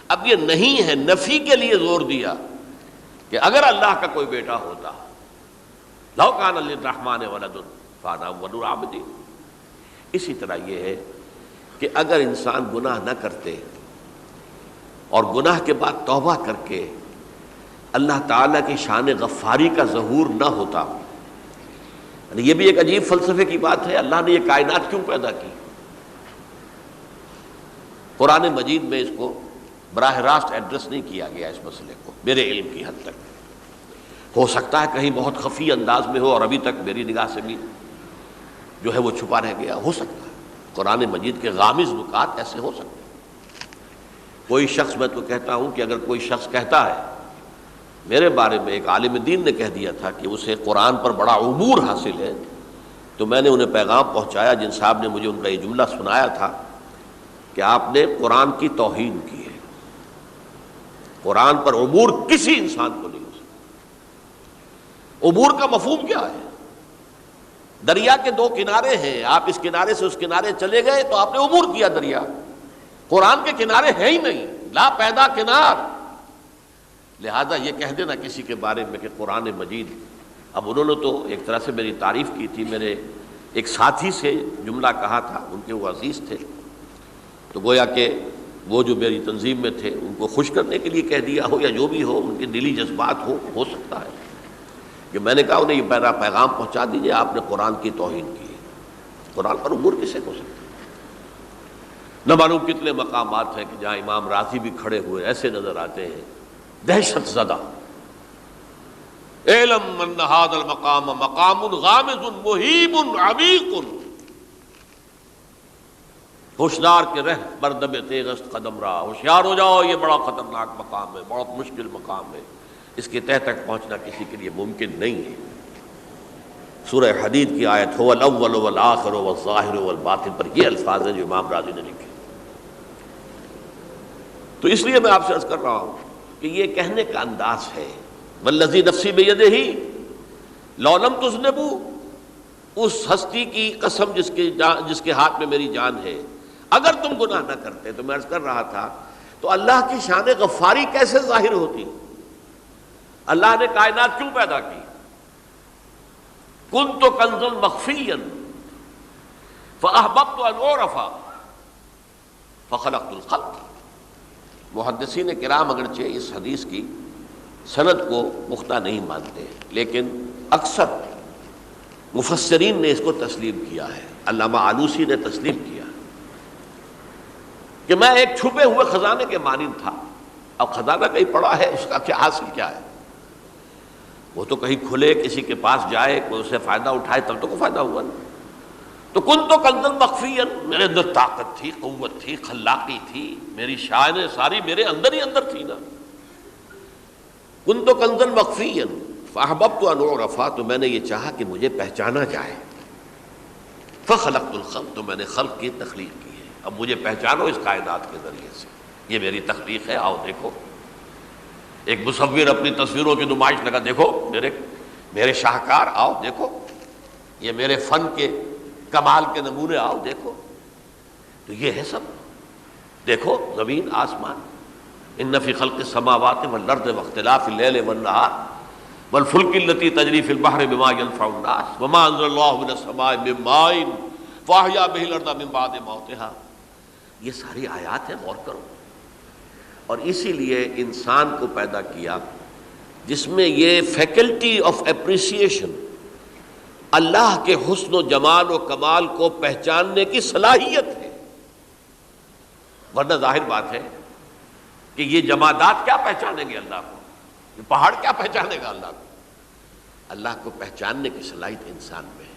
اب یہ نہیں ہے، نفی کے لیے زور دیا کہ اگر اللہ کا کوئی بیٹا ہوتا، لو کان للرحمن ولد فانا اول العابدین۔ اسی طرح یہ ہے کہ اگر انسان گناہ نہ کرتے اور گناہ کے بعد توبہ کر کے اللہ تعالیٰ کی شان غفاری کا ظہور نہ ہوتا، یعنی یہ بھی ایک عجیب فلسفے کی بات ہے، اللہ نے یہ کائنات کیوں پیدا کی؟ قرآن مجید میں اس کو براہ راست ایڈریس نہیں کیا گیا اس مسئلے کو، میرے علم کی حد تک۔ ہو سکتا ہے کہیں بہت خفی انداز میں ہو اور ابھی تک میری نگاہ سے بھی جو ہے وہ چھپا رہ گیا، ہو سکتا ہے قرآن مجید کے غامض نکات ایسے ہو سکتے ہیں۔ کوئی شخص، میں تو کہتا ہوں کہ اگر کوئی شخص کہتا ہے، میرے بارے میں ایک عالم دین نے کہہ دیا تھا کہ اسے قرآن پر بڑا عبور حاصل ہے، تو میں نے انہیں پیغام پہنچایا، جن صاحب نے مجھے ان کا یہ جملہ سنایا تھا کہ آپ نے قرآن کی توہین کی ہے، قرآن پر عبور کسی انسان کو نہیں ہو سکتا۔ عبور کا مفہوم کیا ہے؟ دریا کے دو کنارے ہیں، آپ اس کنارے سے اس کنارے چلے گئے تو آپ نے عبور کیا دریا۔ قرآن کے کنارے ہیں ہی نہیں، لا پیدا کنار۔ لہذا یہ کہہ دینا کسی کے بارے میں کہ قرآن مجید، اب انہوں نے تو ایک طرح سے میری تعریف کی تھی، میرے ایک ساتھی سے جملہ کہا تھا، ان کے وہ عزیز تھے، تو گویا کہ وہ جو میری تنظیم میں تھے ان کو خوش کرنے کے لیے کہہ دیا ہو یا جو بھی ہو، ان کے دلی جذبات ہو سکتا ہے کہ میں نے کہا انہیں یہ میرا پیغام پہنچا دیجیے، آپ نے قرآن کی توہین کی ہے۔ قرآن پر عبور کسے ہو سکتا ہے؟ نہ معلوم کتنے مقامات ہیں کہ جہاں امام راضی بھی کھڑے ہوئے ایسے نظر آتے ہیں، دہشت زدہ، اعلم ان ھذا المقام مقام غامض مہیب عمیق، ہوشیار کے رہ بردم تیغست قدم را، ہوشیار ہو جاؤ، یہ بڑا خطرناک مقام ہے، بہت مشکل مقام ہے، اس کے تہ تک پہنچنا کسی کے لیے ممکن نہیں ہے۔ سورہ حدید کی آیت هو الاول والآخر والظاہر والباطن پر یہ الفاظ ہیں جو امام راضی نے لکھے۔ تو اس لیے میں آپ سے عرض کر رہا ہوں کہ یہ کہنے کا انداز ہے، والذی نفسی بیدہ لو لم تذنبوا، اس ہستی کی قسم جس کے ہاتھ میں میری جان ہے، اگر تم گناہ نہ کرتے، تو میں عرض کر رہا تھا تو اللہ کی شان غفاری کیسے ظاہر ہوتی؟ اللہ نے کائنات کیوں پیدا کی؟ کنت کنزا مخفیا فاحببت ان اعرف فخلقت الخلق۔ محدثین کرام اگرچہ اس حدیث کی سند کو پختہ نہیں مانتے، لیکن اکثر مفسرین نے اس کو تسلیم کیا ہے۔ علامہ آلوسی نے تسلیم کیا کہ میں ایک چھپے ہوئے خزانے کے مانند تھا۔ اب خزانہ کہیں پڑا ہے، اس کا کیا حاصل کیا ہے؟ وہ تو کہیں کھلے، کسی کے پاس جائے، کوئی اسے فائدہ اٹھائے تب تو کوئی فائدہ ہوا نا۔ تو کن تو کنزا مخفیا، میرے اندر طاقت تھی، قوت تھی، خلاقی تھی، میری شان ساری میرے اندر ہی اندر تھی نا۔ کن تو کنزا مخفیا فاحببت ان اعرف، تو میں نے یہ چاہا کہ مجھے پہچانا جائے۔ فخلقت الخلق، تو میں نے خلق کی تخلیق کی ہے، اب مجھے پہچانو اس کائنات کے ذریعے سے، یہ میری تخلیق ہے، آؤ دیکھو۔ ایک مصور اپنی تصویروں کی نمائش لگا، دیکھو میرے شاہکار، آؤ دیکھو، یہ میرے فن کے کمال کے نمونے، آؤ دیکھو۔ تو یہ ہے سب، دیکھو زمین آسمان، ان فی خلق السماوات والارض واختلاف اللیل والنہار والفلک التی تجری فی البحر بما ینفع الناس وما انزل اللہ من السماء من ماء فاحیا بہ الارض من بعد موتہا۔ یہ ساری آیات ہیں، غور کرو۔ اور اسی لیے انسان کو پیدا کیا جس میں یہ فیکلٹی آف اپریسیشن، اللہ کے حسن و جمال و کمال کو پہچاننے کی صلاحیت ہے۔ ورنہ ظاہر بات ہے کہ یہ جمادات کیا پہچانیں گے اللہ کو؟ یہ پہاڑ کیا پہچانے گا اللہ کو؟ اللہ کو پہچاننے کی صلاحیت انسان میں ہے۔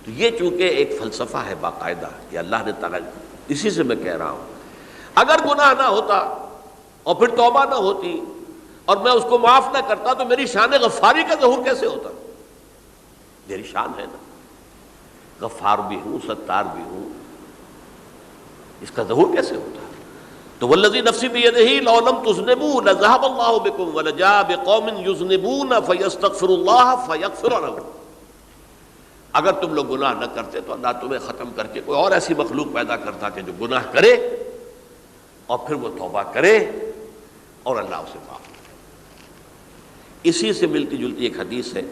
تو یہ چونکہ ایک فلسفہ ہے باقاعدہ کہ اللہ نے تعالیٰ، اسی سے میں کہہ رہا ہوں اگر گناہ نہ ہوتا اور پھر توبہ نہ ہوتی اور میں اس کو معاف نہ کرتا تو میری شان غفاری کا ظہور کیسے ہوتا؟ میری شان ہے نا، غفار بھی ہوں، ستار بھی ہوں، اس کا ظہور کیسے ہوتا؟ تو والذی نفسی بیدہ لو لم تذنبوا لذهب اللہ بکم ولجاء بقوم یذنبون فیستغفروا اللہ فیغفر لهم۔ اگر تم لوگ گناہ نہ کرتے تو اللہ تمہیں ختم کر کے کوئی اور ایسی مخلوق پیدا کرتا کہ جو گناہ کرے اور پھر وہ توبہ کرے اور اللہ اسے معاف کرے۔ اسی سے ملتی جلتی ایک حدیث ہے،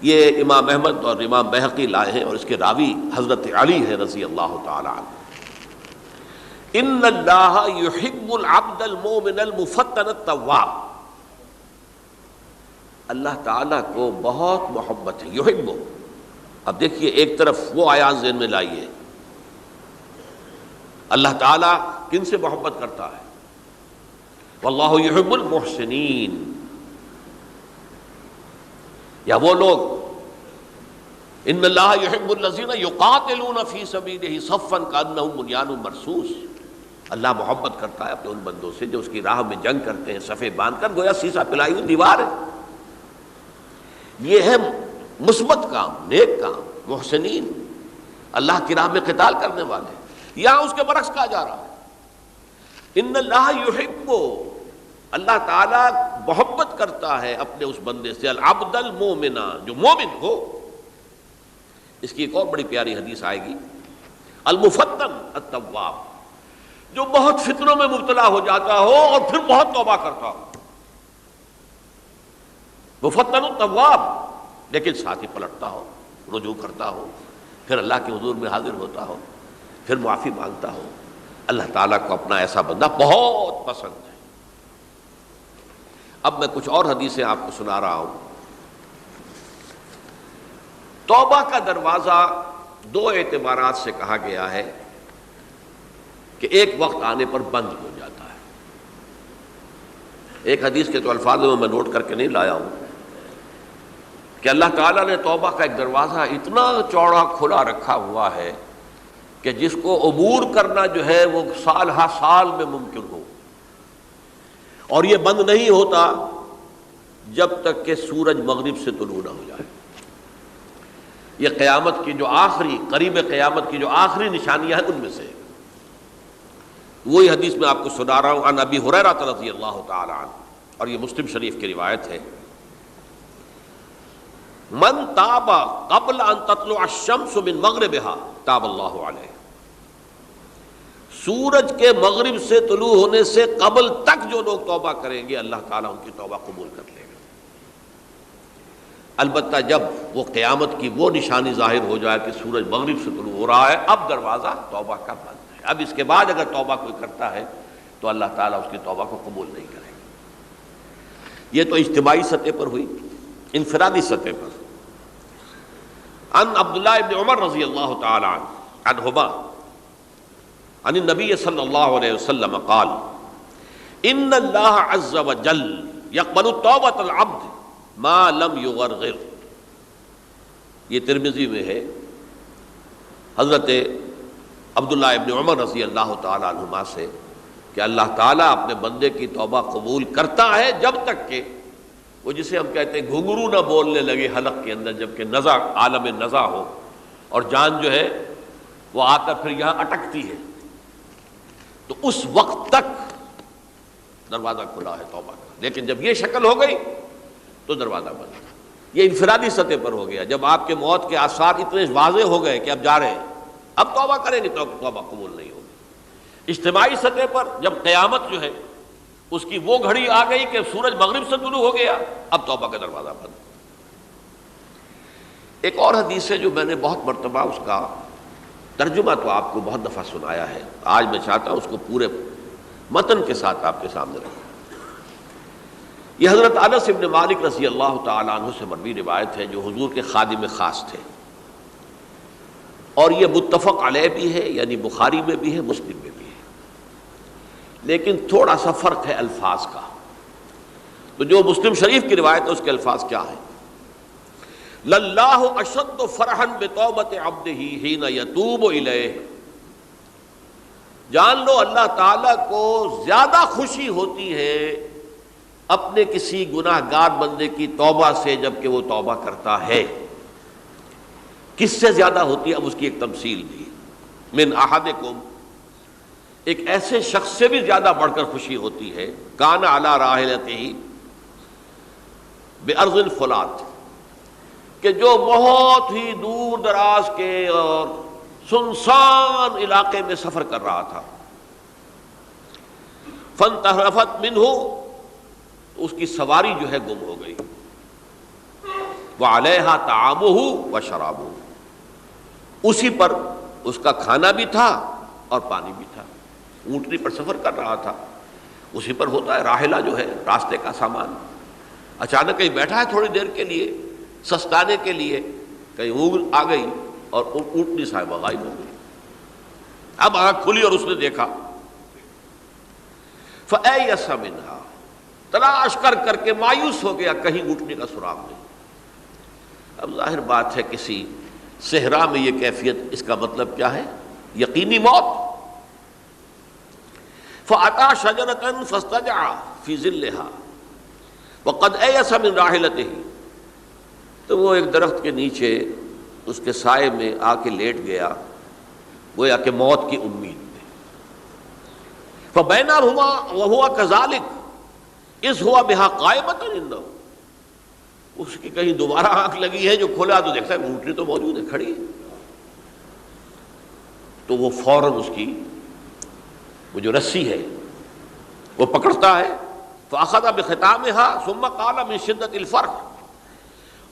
یہ امام احمد اور امام بہقی لائے ہیں اور اس کے راوی حضرت علی ہے رضی اللہ تعالی عنہ۔ ان اللہ یحب العبد المؤمن المفتن التواب، اللہ تعالیٰ کو بہت محبت ہے، یحب۔ اب دیکھیے ایک طرف وہ آیات ذہن میں لائیے، اللہ تعالیٰ کن سے محبت کرتا ہے؟ واللہ یحب المحسنین، یا وہ لوگ ان اللہ یحب الذین یقاتلون فی سبیلہ صفا کانہم بنیان مرصوص، اللہ محبت کرتا ہے اپنے ان بندوں سے جو اس کی راہ میں جنگ کرتے ہیں صفے باندھ کر، گویا سیسا پلائی ہوئی دیوار ہے۔ یہ ہے مثبت کام، نیک کام، محسنین، اللہ کی راہ میں قتال کرنے والے۔ یہاں اس کے برعکس کہا جا رہا ہے ان اللہ یحب، اللہ تعالیٰ محبت کرتا ہے اپنے اس بندے سے، العبد المومن، جو مومن ہو۔ اس کی ایک اور بڑی پیاری حدیث آئے گی، المفتن التواب، جو بہت فتنوں میں مبتلا ہو جاتا ہو اور پھر بہت توبہ کرتا ہو، مفتن التواب، لیکن ساتھ ہی پلٹتا ہو، رجوع کرتا ہو، پھر اللہ کے حضور میں حاضر ہوتا ہو، پھر معافی مانگتا ہو۔ اللہ تعالیٰ کو اپنا ایسا بندہ بہت پسند ہے۔ اب میں کچھ اور حدیثیں آپ کو سنا رہا ہوں۔ توبہ کا دروازہ دو اعتبارات سے کہا گیا ہے کہ ایک وقت آنے پر بند ہو جاتا ہے۔ ایک حدیث کے تو الفاظ میں نوٹ کر کے نہیں لایا ہوں کہ اللہ تعالیٰ نے توبہ کا ایک دروازہ اتنا چوڑا کھلا رکھا ہوا ہے کہ جس کو عبور کرنا جو ہے وہ سال ہا سال میں ممکن ہو، اور یہ بند نہیں ہوتا جب تک کہ سورج مغرب سے طلوع نہ ہو جائے۔ یہ قیامت کی جو آخری، قریب قیامت کی جو آخری نشانیاں ہیں ان میں سے وہی حدیث میں آپ کو سنا رہا ہوں، عن ابی ہریرہ رضی اللہ تعالی عنہ، اور یہ مسلم شریف کی روایت ہے، من تاب قبل ان تطلع الشمس من مغربها تاب اللہ علیہ، سورج کے مغرب سے طلوع ہونے سے قبل تک جو لوگ توبہ کریں گے اللہ تعالیٰ ان کی توبہ قبول کر لے گا۔ البتہ جب وہ قیامت کی وہ نشانی ظاہر ہو جائے کہ سورج مغرب سے طلوع ہو رہا ہے، اب دروازہ توبہ کا بند ہے۔ اب اس کے بعد اگر توبہ کوئی کرتا ہے تو اللہ تعالیٰ اس کی توبہ کو قبول نہیں کرے گا۔ یہ تو اجتماعی سطح پر ہوئی، انفرادی سطح پر۔ عن عبداللہ ابن عمر رضی اللہ تعالی عنہما عن النبی صلی اللہ علیہ وسلم قال ان اللہ عز وجل یقبل توبۃ العبد ما لم یغرغر، یہ ترمذی میں ہے، حضرت عبداللہ ابن عمر رضی اللہ تعالی عنہما سے کہ اللہ تعالیٰ اپنے بندے کی توبہ قبول کرتا ہے جب تک کہ وہ جسے ہم کہتے ہیں گھنگرو نہ بولنے لگے حلق کے اندر، جبکہ نزع، عالم نزع ہو اور جان جو ہے وہ آ کر پھر یہاں اٹکتی ہے، تو اس وقت تک دروازہ کھلا ہے توبہ کا۔ لیکن جب یہ شکل ہو گئی تو دروازہ بند۔ یہ انفرادی سطح پر ہو گیا، جب آپ کے موت کے آثار اتنے واضح ہو گئے کہ اب جا رہے ہیں، اب توبہ کریں گے تو توبہ قبول نہیں ہوگی۔ اجتماعی سطح پر جب قیامت جو ہے اس کی وہ گھڑی آ گئی کہ سورج مغرب سے طلوع ہو گیا، اب توبہ کا دروازہ بند۔ ایک اور حدیث ہے جو میں نے بہت مرتبہ اس کا ترجمہ تو آپ کو بہت دفعہ سنایا ہے، آج میں چاہتا ہوں اس کو پورے متن کے ساتھ آپ کے سامنے رکھوں۔ یہ حضرت انس بن مالک رضی اللہ تعالیٰ عنہ سے مروی روایت ہے، جو حضور کے خادم خاص تھے، اور یہ متفق علیہ بھی ہے، یعنی بخاری میں بھی ہے، مسلم میں بھی ہے، لیکن تھوڑا سا فرق ہے الفاظ کا۔ تو جو مسلم شریف کی روایت ہے اس کے الفاظ کیا ہے؟ للہ اشد فرحا بتوبۃ عبدہ حین یتوب الیہ، جان لو اللہ تعالیٰ کو زیادہ خوشی ہوتی ہے اپنے کسی گناہ گار بندے کی توبہ سے جب کہ وہ توبہ کرتا ہے۔ کس سے زیادہ ہوتی ہے؟ اب اس کی ایک تمثیل دی، من احدکم، ایک ایسے شخص سے بھی زیادہ بڑھ کر خوشی ہوتی ہے، کان علی راحلتہ بارض الفلات، کہ جو بہت ہی دور دراز کے اور سنسان علاقے میں سفر کر رہا تھا، فانتحرفت منہ، اس کی سواری جو ہے گم ہو گئی، وعلیہا طعامہ وشرابہ، اسی پر اس کا کھانا بھی تھا اور پانی بھی تھا، اونٹنی پر سفر کر رہا تھا، اسی پر ہوتا ہے راحلہ جو ہے راستے کا سامان، اچانک کہیں بیٹھا ہے تھوڑی دیر کے لیے سستانے کے لیے، کہیں اونگ آ گئی اور اونٹنی صاحبہ غائب ہو گئی۔ اب آنکھ کھلی اور اس نے دیکھا، فَأَيَّسَ مِنْهَا، تلاش کر کر کے مایوس ہو گیا، کہیں اونٹنی کا سراغ نہیں۔ اب ظاہر بات ہے کسی صحرا میں یہ کیفیت، اس کا مطلب کیا ہے؟ یقینی موت۔ فَأَتَىٰ شَجَرَةً فَاسْتَجَعَ فِي ظِلِّهَا وَقَدْ أَيَسَ مِنْ رَاحِلَتِهِ، تو وہ ایک درخت کے نیچے اس کے سائے میں آ کے لیٹ گیا، گویا کہ موت کی امید میں۔ فَبَيْنَهُمَا وَهُوَ كَذَلِكَ إِذْ هُوَ بِهَا قَائِمَةٌ عِندَهُ، اس کی کہیں دوبارہ آنکھ لگی ہے، جو کھولا تو دیکھتا ہے اونٹنی تو موجود ہے، کھڑی ہے، تو وہ فوراً اس کی وہ جو رسی ہے وہ پکڑتا ہے، فَأَخَذَ بِخِتَامِهَا ثُمَّ قَالَ مِن شِدَّةِ الْفَرْحِ،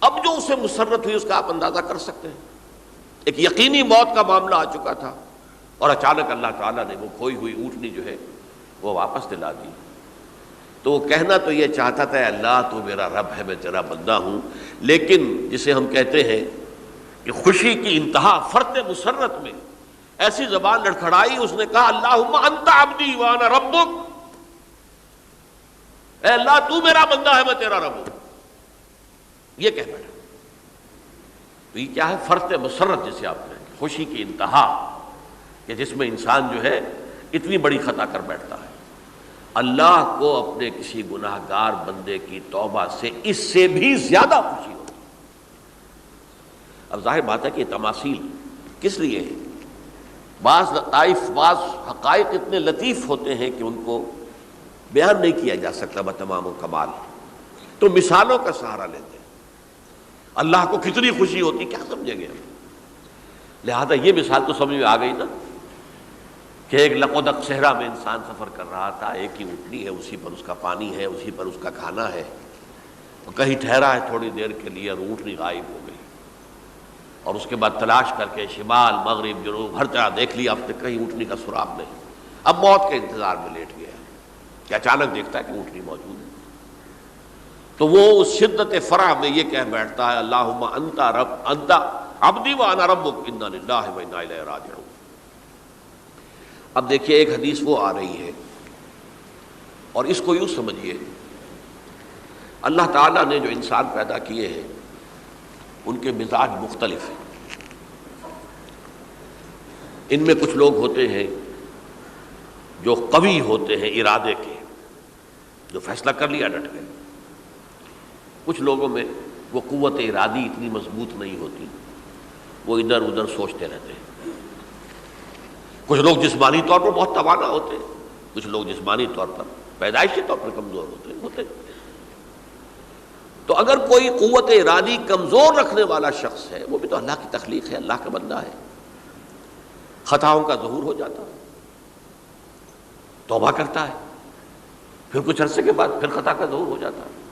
اب جو اسے مسرت ہوئی اس کا آپ اندازہ کر سکتے ہیں، ایک یقینی موت کا معاملہ آ چکا تھا، اور اچانک اللہ تعالیٰ نے وہ کھوئی ہوئی اونٹنی جو ہے وہ واپس دلا دی۔ تو وہ کہنا تو یہ چاہتا تھا، اللہ تو میرا رب ہے، میں تیرا بندہ ہوں، لیکن جسے ہم کہتے ہیں کہ خوشی کی انتہا فرط مسرت میں ایسی زبان لڑکھڑائی، اس نے کہا اللہم انت عبدی وانا ربک، اے اللہ تو میرا بندہ ہے، میں تیرا رب ہوں، یہ کہہ بیٹھا۔ تو یہ کیا ہے؟ فرط مسرت جسے آپ کہیں، خوشی کی انتہا، کہ جس میں انسان جو ہے اتنی بڑی خطا کر بیٹھتا ہے۔ اللہ کو اپنے کسی گناہ گار بندے کی توبہ سے اس سے بھی زیادہ خوشی ہوتی۔ اب ظاہر بات ہے کہ یہ تماثیل کس لیے ہے؟ بعض لطائف، بعض حقائق اتنے لطیف ہوتے ہیں کہ ان کو بیان نہیں کیا جا سکتا بتمام و کمال، تو مثالوں کا سہارا لیتے ہیں۔ اللہ کو کتنی خوشی ہوتی کیا سمجھیں گے؟ لہذا یہ مثال تو سمجھ میں آ گئی نا، کہ ایک لقودق صحرا میں انسان سفر کر رہا تھا، ایک ہی اونٹنی ہے، اسی پر اس کا پانی ہے، اسی پر اس کا کھانا ہے، اور کہیں ٹھہرا ہے تھوڑی دیر کے لیے اور اونٹنی غائب ہو گئی، اور اس کے بعد تلاش کر کے شمال مغرب جنوب ہر طرح دیکھ لیا، اب تک کہیں اونٹنی کا سراغ نہیں۔ اب موت کے انتظار میں لیٹ گیا کہ اچانک دیکھتا ہے کہ اونٹنی موجود ہے، تو وہ اس شدت فرح میں یہ کہہ بیٹھتا ہے اللہم انت عبدی وانا ربک انا للہ و انا الیہ راجعون۔ اب دیکھیے ایک حدیث وہ آ رہی ہے، اور اس کو یوں سمجھیے، اللہ تعالیٰ نے جو انسان پیدا کیے ہیں ان کے مزاج مختلف ہیں۔ ان میں کچھ لوگ ہوتے ہیں جو قوی ہوتے ہیں ارادے کے، جو فیصلہ کر لیا ڈٹ گئے۔ کچھ لوگوں میں وہ قوت ارادی اتنی مضبوط نہیں ہوتی، وہ ادھر ادھر سوچتے رہتے ہیں۔ کچھ لوگ جسمانی طور پر بہت توانا ہوتے ہیں، کچھ لوگ جسمانی طور پر پیدائشی طور پر کمزور ہوتے ہیں۔ تو اگر کوئی قوت ارادی کمزور رکھنے والا شخص ہے، وہ بھی تو اللہ کی تخلیق ہے، اللہ کا بندہ ہے، خطاؤں کا ظہور ہو جاتا ہے، توبہ کرتا ہے، پھر کچھ عرصے کے بعد پھر خطا کا ظہور ہو جاتا ہے،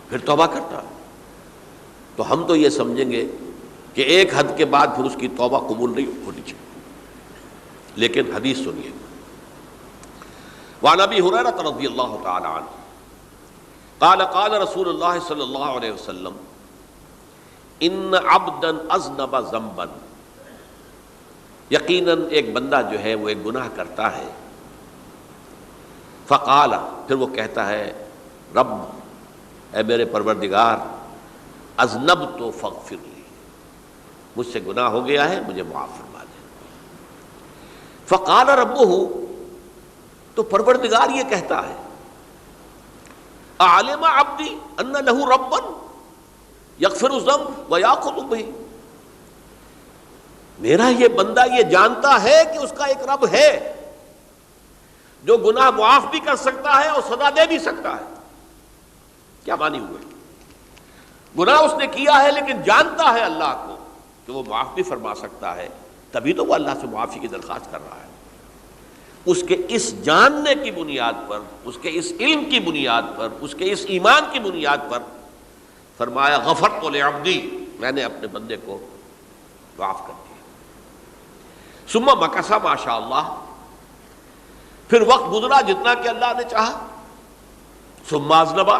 پھر توبہ کرتا ہے، تو ہم تو یہ سمجھیں گے کہ ایک حد کے بعد پھر اس کی توبہ قبول نہیں ہونی چاہیے۔ لیکن حدیث سنیے، وعن ابی ہریرہ رضی اللہ تعالی عنہ قال قال رسول اللہ صلی اللہ علیہ وسلم ان عبدا اذنب ذنبا، یقیناً ایک بندہ جو ہے وہ ایک گناہ کرتا ہے، فقال، پھر وہ کہتا ہے رب اے میرے پروردگار اذنبت فاغفر لی، مجھ سے گناہ ہو گیا ہے، مجھے معاف فرما دے۔ فقال ربہ، تو پروردگار یہ کہتا ہے اعلم عبدی ان لہ ربا یغفر الذنب ویاخذ بہ، میرا یہ بندہ یہ جانتا ہے کہ اس کا ایک رب ہے جو گناہ معاف بھی کر سکتا ہے اور سزا دے بھی سکتا ہے۔ کیا معنی ہوئے؟ گناہ اس نے کیا ہے لیکن جانتا ہے اللہ کو کہ وہ معاف بھی فرما سکتا ہے، تبھی تو وہ اللہ سے معافی کی درخواست کر رہا ہے۔ اس کے اس جاننے کی بنیاد پر، اس کے اس علم کی بنیاد پر، اس کے اس ایمان کی بنیاد پر فرمایا غفرت لعبدی، میں نے اپنے بندے کو معاف کر دیا۔ ثم مکث ما شاء اللہ، پھر وقت گزرا جتنا کہ اللہ نے چاہا۔ ثم اذنب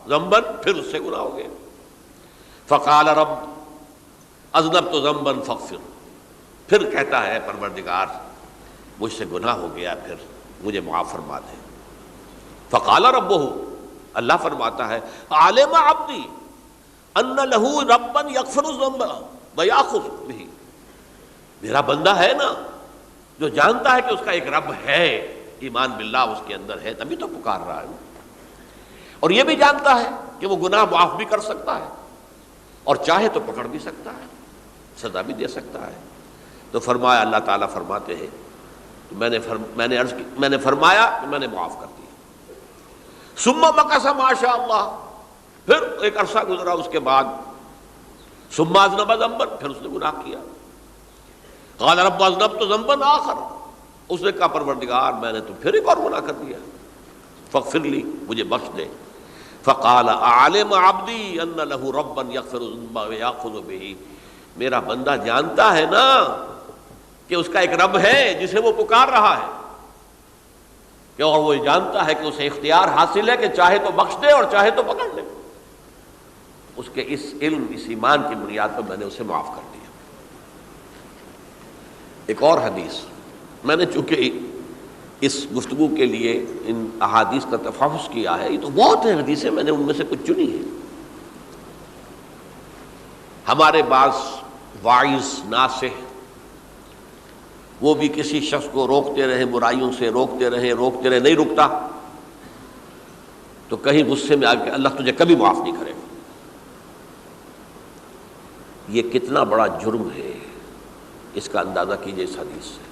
ذنبا، پھر اس سے گناہ ہو گئے۔ فقال رب اذنبت ذنبا فاغفر، پھر کہتا ہے پروردگار مجھ سے گناہ ہو گیا، پھر مجھے معاف فرما دے۔ فقال ربہ، اللہ فرماتا ہے علم عبدی ان لہ ربا یغفر الذنب ویاخذ بہ، میرا بندہ ہے نا جو جانتا ہے کہ اس کا ایک رب ہے، ایمان باللہ اس کے اندر ہے، تبھی تو پکار رہا ہے، اور یہ بھی جانتا ہے کہ وہ گناہ معاف بھی کر سکتا ہے اور چاہے تو پکڑ بھی سکتا ہے، سزا بھی دے سکتا ہے۔ تو فرمایا، اللہ تعالیٰ فرماتے ہیں میں نے فرمایا کہ میں نے معاف کر دیا۔ ثم مکث ما شاء اللہ، پھر ایک عرصہ گزرا اس کے بعد۔ ثم اذنب ذنبا، پھر اس نے گناہ کیا۔ قال رب اذنبت ذنبا آخر، اس نے کہا پروردگار میں نے تو پھر ایک اور گناہ کر دیا، فاغفر لی، مجھے بخش دے۔ فقال اعلم عبدی ان لہ ربا یغفر الذنب ویاخذ بہ، میرا بندہ جانتا ہے نا کہ اس کا ایک رب ہے جسے وہ پکار رہا ہے، کہ اور وہ جانتا ہے کہ اسے اختیار حاصل ہے کہ چاہے تو بخش دے اور چاہے تو پکڑ لے۔ اس کے اس علم، اس ایمان کی بنیاد پر میں نے اسے معاف کر دیا۔ ایک اور حدیث، میں نے چونکہ اس گفتگو کے لیے ان احادیث کا تفحص کیا ہے، یہ تو بہت ہیں حدیثیں، میں نے ان میں سے کچھ چنی ہیں۔ ہمارے بعض واعظ ناصح وہ بھی کسی شخص کو روکتے رہے، برائیوں سے روکتے رہے، نہیں رکتا، تو کہیں غصے میں آ کے اللہ تجھے کبھی معاف نہیں کرے گا۔ یہ کتنا بڑا جرم ہے، اس کا اندازہ کیجئے اس حدیث سے۔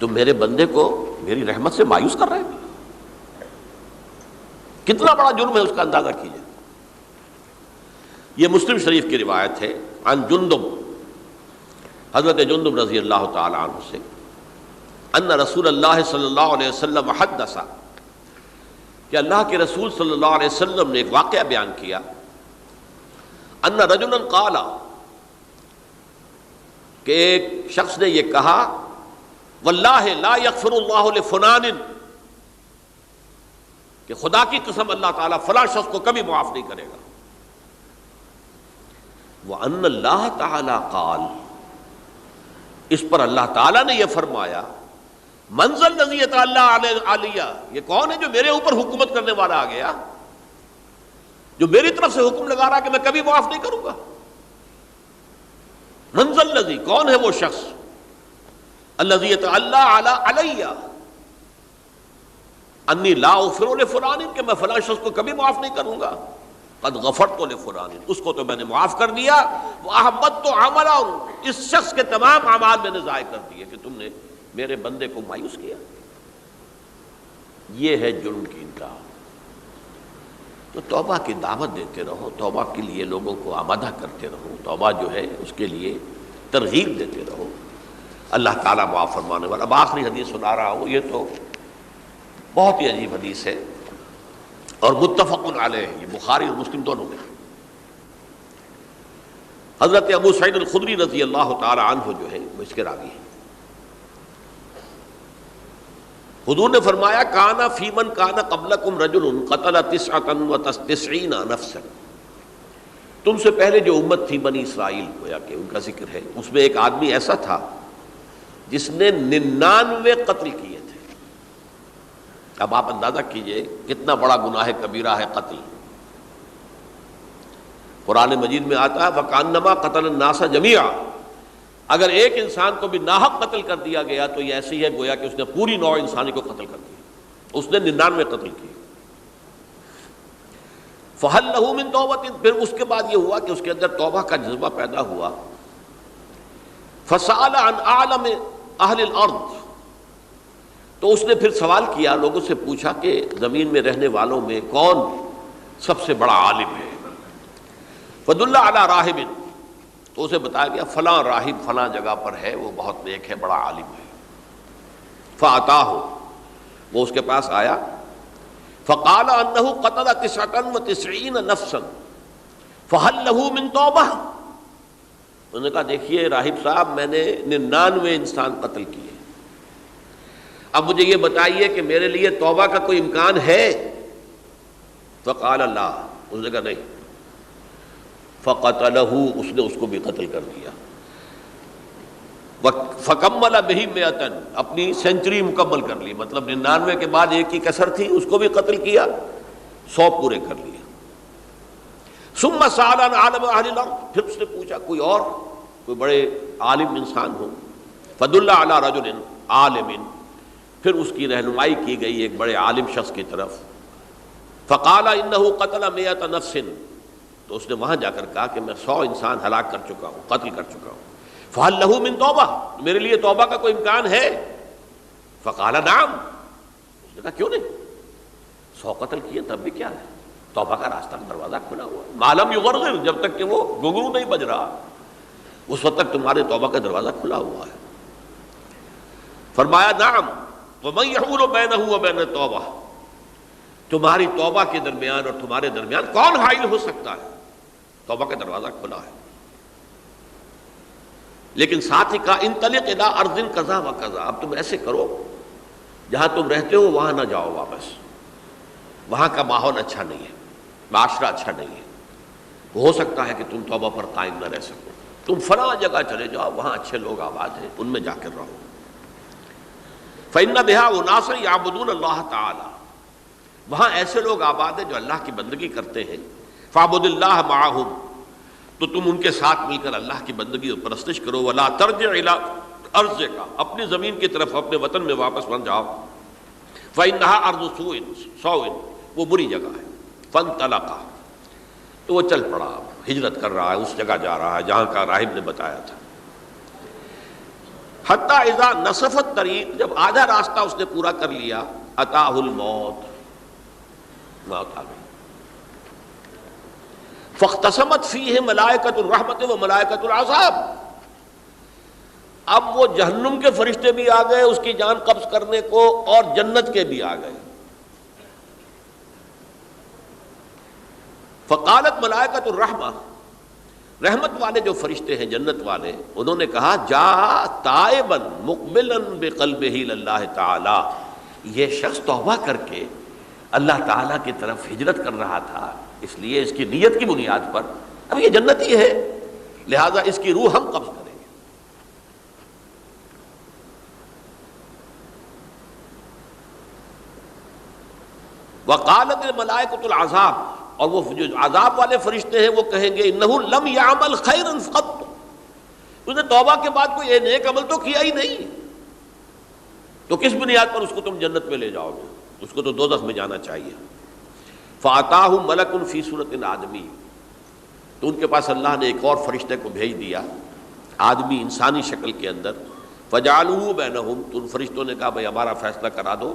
تم میرے بندے کو میری رحمت سے مایوس کر رہے ہیں، کتنا بڑا جرم ہے، اس کا اندازہ کیجئے۔ یہ مسلم شریف کی روایت ہے، عن جندب، حضرت جندب رضی اللہ تعالی عنہ سے، ان رسول اللہ صلی اللہ علیہ وسلم حدث، کہ اللہ کے رسول صلی اللہ علیہ وسلم نے ایک واقعہ بیان کیا، ان رجلا قال، کہ ایک شخص نے یہ کہا، واللہ لا یغفر اللہ لفلان، کہ خدا کی قسم اللہ تعالیٰ فلاں شخص کو کبھی معاف نہیں کرے گا۔ وَأَنَّ اللَّهَ تَعَالَى قَالَ، اس پر اللہ تعالیٰ نے یہ فرمایا، مَنْ ذَا الَّذِي يَتَعَلَّىٰ عَلَيَّ، یہ کون ہے جو میرے اوپر حکومت کرنے والا آ گیا، جو میری طرف سے حکم لگا رہا کہ میں کبھی معاف نہیں کروں گا۔ مَنْ ذَا الَّذِي، کون ہے وہ شخص، الَّذِي يَتَعَلَّىٰ عَلَيَّ أَنِّي لَا أَغْفِرُ لِفُلَانٍ، کہ میں فلاں شخص کو کبھی معاف نہیں کروں گا۔ قد غفرت لفلان، اس کو تو میں نے معاف کر دیا۔ وَأَحْبَطْتُ عَمَلَهُ، اس شخص کے تمام اعمال میں نے ضائع کر دیے کہ تم نے میرے بندے کو مایوس کیا۔ یہ ہے جرم کی انتہا۔ تو توبہ کی دعوت دیتے رہو، توبہ کے لیے لوگوں کو آمادہ کرتے رہو، توبہ جو ہے اس کے لیے ترغیب دیتے رہو، اللہ تعالیٰ معاف فرمانے والا۔ اب آخری حدیث سنا رہا ہوں، یہ تو بہت ہی عجیب حدیث ہے اور متفق علیہ، یہ بخاری اور مسلم دونوں میں۔ حضرت ابو سعید الخدری رضی اللہ تعالی عنہ جو ہے وہ اس کے راوی ہیں۔ حضور نے فرمایا، کانا فی من کانا قبلکم رجل قتل 99 نفسا، تم سے پہلے جو امت تھی بنی اسرائیل، گویا کہ ان کا ذکر ہے، اس میں ایک آدمی ایسا تھا جس نے 99 قتل کیے تھے۔ اب آپ اندازہ کیجئے کتنا بڑا گناہ کبیرہ ہے قتل. قرآن مجید میں آتا ہے وَكَأَنَّمَا قَتَلَ النَّاسَ جَمِيعًا. اگر ایک انسان کو بھی ناحق قتل کر دیا گیا تو یہ ایسی ہے گویا کہ اس نے پوری نوع انسانی کو قتل کر دیا. اس نے 99 قتل کیے. فَهَلْ لَهُ مِن تَوْبَةٍ. پھر اس کے بعد یہ ہوا کہ اس کے اندر توبہ کا جذبہ پیدا ہوا. فَسَأَلَ عَنْ أَعْلَمِ أَهْلِ الْأَرْضِ. تو اس نے پھر سوال کیا، لوگوں سے پوچھا کہ زمین میں رہنے والوں میں کون سب سے بڑا عالم ہے. فَدُلَّ عَلَى رَاهِبٍ. تو اسے بتایا گیا فلاں راہب فلاں جگہ پر ہے، وہ بہت نیک ہے، بڑا عالم ہے. فَأَتَاهُ. وہ اس کے پاس آیا. فَقَالَ أَنَّهُ قَتَلَ 99 نَفْسًا فَهَلْ لَهُ مِن تَوْبَةٍ. انہوں نے کہا دیکھیے راہب صاحب، میں نے 99 انسان قتل کیے، اب مجھے یہ بتائیے کہ میرے لیے توبہ کا کوئی امکان ہے؟ فقال لا. اس نے کہا نہیں. فقتلہ. اس نے اس کو بھی قتل کر دیا. فکمل بہ 100. اپنی سینچری مکمل کر لی، مطلب 99 کے بعد ایک ہی کسر تھی، اس کو بھی قتل کیا، 100 پورے کر لیے. ثم سأل عن عالم اہل الارض. پھر اس نے پوچھا کوئی اور، کوئی بڑے عالم انسان ہو. فدل علی رجل عالم. پھر اس کی رہنمائی کی گئی ایک بڑے عالم شخص کی طرف. فقال انه قتل 100 نفس. تو اس نے وہاں جا کر کہا کہ میں 100 انسان ہلاک کر چکا ہوں، قتل کر چکا ہوں. فهل له من توبہ. میرے لیے توبہ کا کوئی امکان ہے؟ فقال نعم. اس نے کہا کیوں نہیں، 100 قتل کیے تب بھی کیا ہے، توبہ کا راستہ دروازہ کھلا ہوا ہے. ما لم یغرغر. جب تک کہ وہ گھنگرو نہیں بج رہا اس وقت تک تمہارے توبہ کا دروازہ کھلا ہوا ہے. فرمایا نعم. ومن یحول بینہ وبین التوبہ. تمہاری توبہ کے درمیان اور تمہارے درمیان کون حائل ہو سکتا ہے؟ توبہ کا دروازہ کھلا ہے. لیکن ساتھ ہی کہا انطلق الی ارض کذا و کذا. اب تم ایسے کرو، جہاں تم رہتے ہو وہاں نہ جاؤ واپس، وہاں کا ماحول اچھا نہیں ہے، معاشرہ اچھا نہیں ہے، ہو سکتا ہے کہ تم توبہ پر قائم نہ رہ سکو. تم فلاں جگہ چلے جاؤ، وہاں اچھے لوگ آباد ہیں، ان میں جا کر رہو. فإن بها أناسا يعبدون اللہ تعالی. وہاں ایسے لوگ آباد ہیں جو اللہ کی بندگی کرتے ہیں. فاعبد اللہ معہم. تو تم ان کے ساتھ مل کر اللہ کی بندگی اور پرستش کرو. ولا ترجع الی ارضک. اپنی زمین کی طرف، اپنے وطن میں واپس مت جاؤ. فإنها ارض سوء. وہ بری جگہ ہے. فانطلقا. تو وہ چل پڑا، ہجرت کر رہا ہے، اس جگہ جا رہا ہے جہاں کا راہب نے بتایا تھا. حتی اذا نصف الطریق. جب آدھا راستہ اس نے پورا کر لیا، اتاہ الموت. موت آ گئی. فاختصمت فیہ ملائکۃ الرحمت و ملائکۃ العذاب. اب وہ جہنم کے فرشتے بھی آ گئے اس کی جان قبض کرنے کو، اور جنت کے بھی آ گئے. فقالت ملائکۃ الرحمہ. رحمت والے جو فرشتے ہیں جنت والے، انہوں نے کہا جا تائبا مقبلا بقلبہ للہ تعالی. یہ شخص توبہ کر کے اللہ تعالیٰ کی طرف ہجرت کر رہا تھا، اس لیے اس کی نیت کی بنیاد پر اب یہ جنتی ہے، لہذا اس کی روح ہم قبض کریں گے. وقالت الملائکۃ العذاب. اور وہ جو عذاب والے فرشتے ہیں وہ کہیں گے انہ لم یعمل خیرا قط. اس نے توبہ کے بعد کوئی نیک عمل تو کیا ہی نہیں، تو کس بنیاد پر اس کو تم جنت میں لے جاؤ گے؟ اس کو تو دوزخ میں جانا چاہیے. فاتاہ ملک فی صورت آدمی. تو ان کے پاس اللہ نے ایک اور فرشتے کو بھیج دیا، آدمی انسانی شکل کے اندر. فجعلوہ بینہم. تو ان فرشتوں نے کہا بھائی ہمارا فیصلہ کرا دو،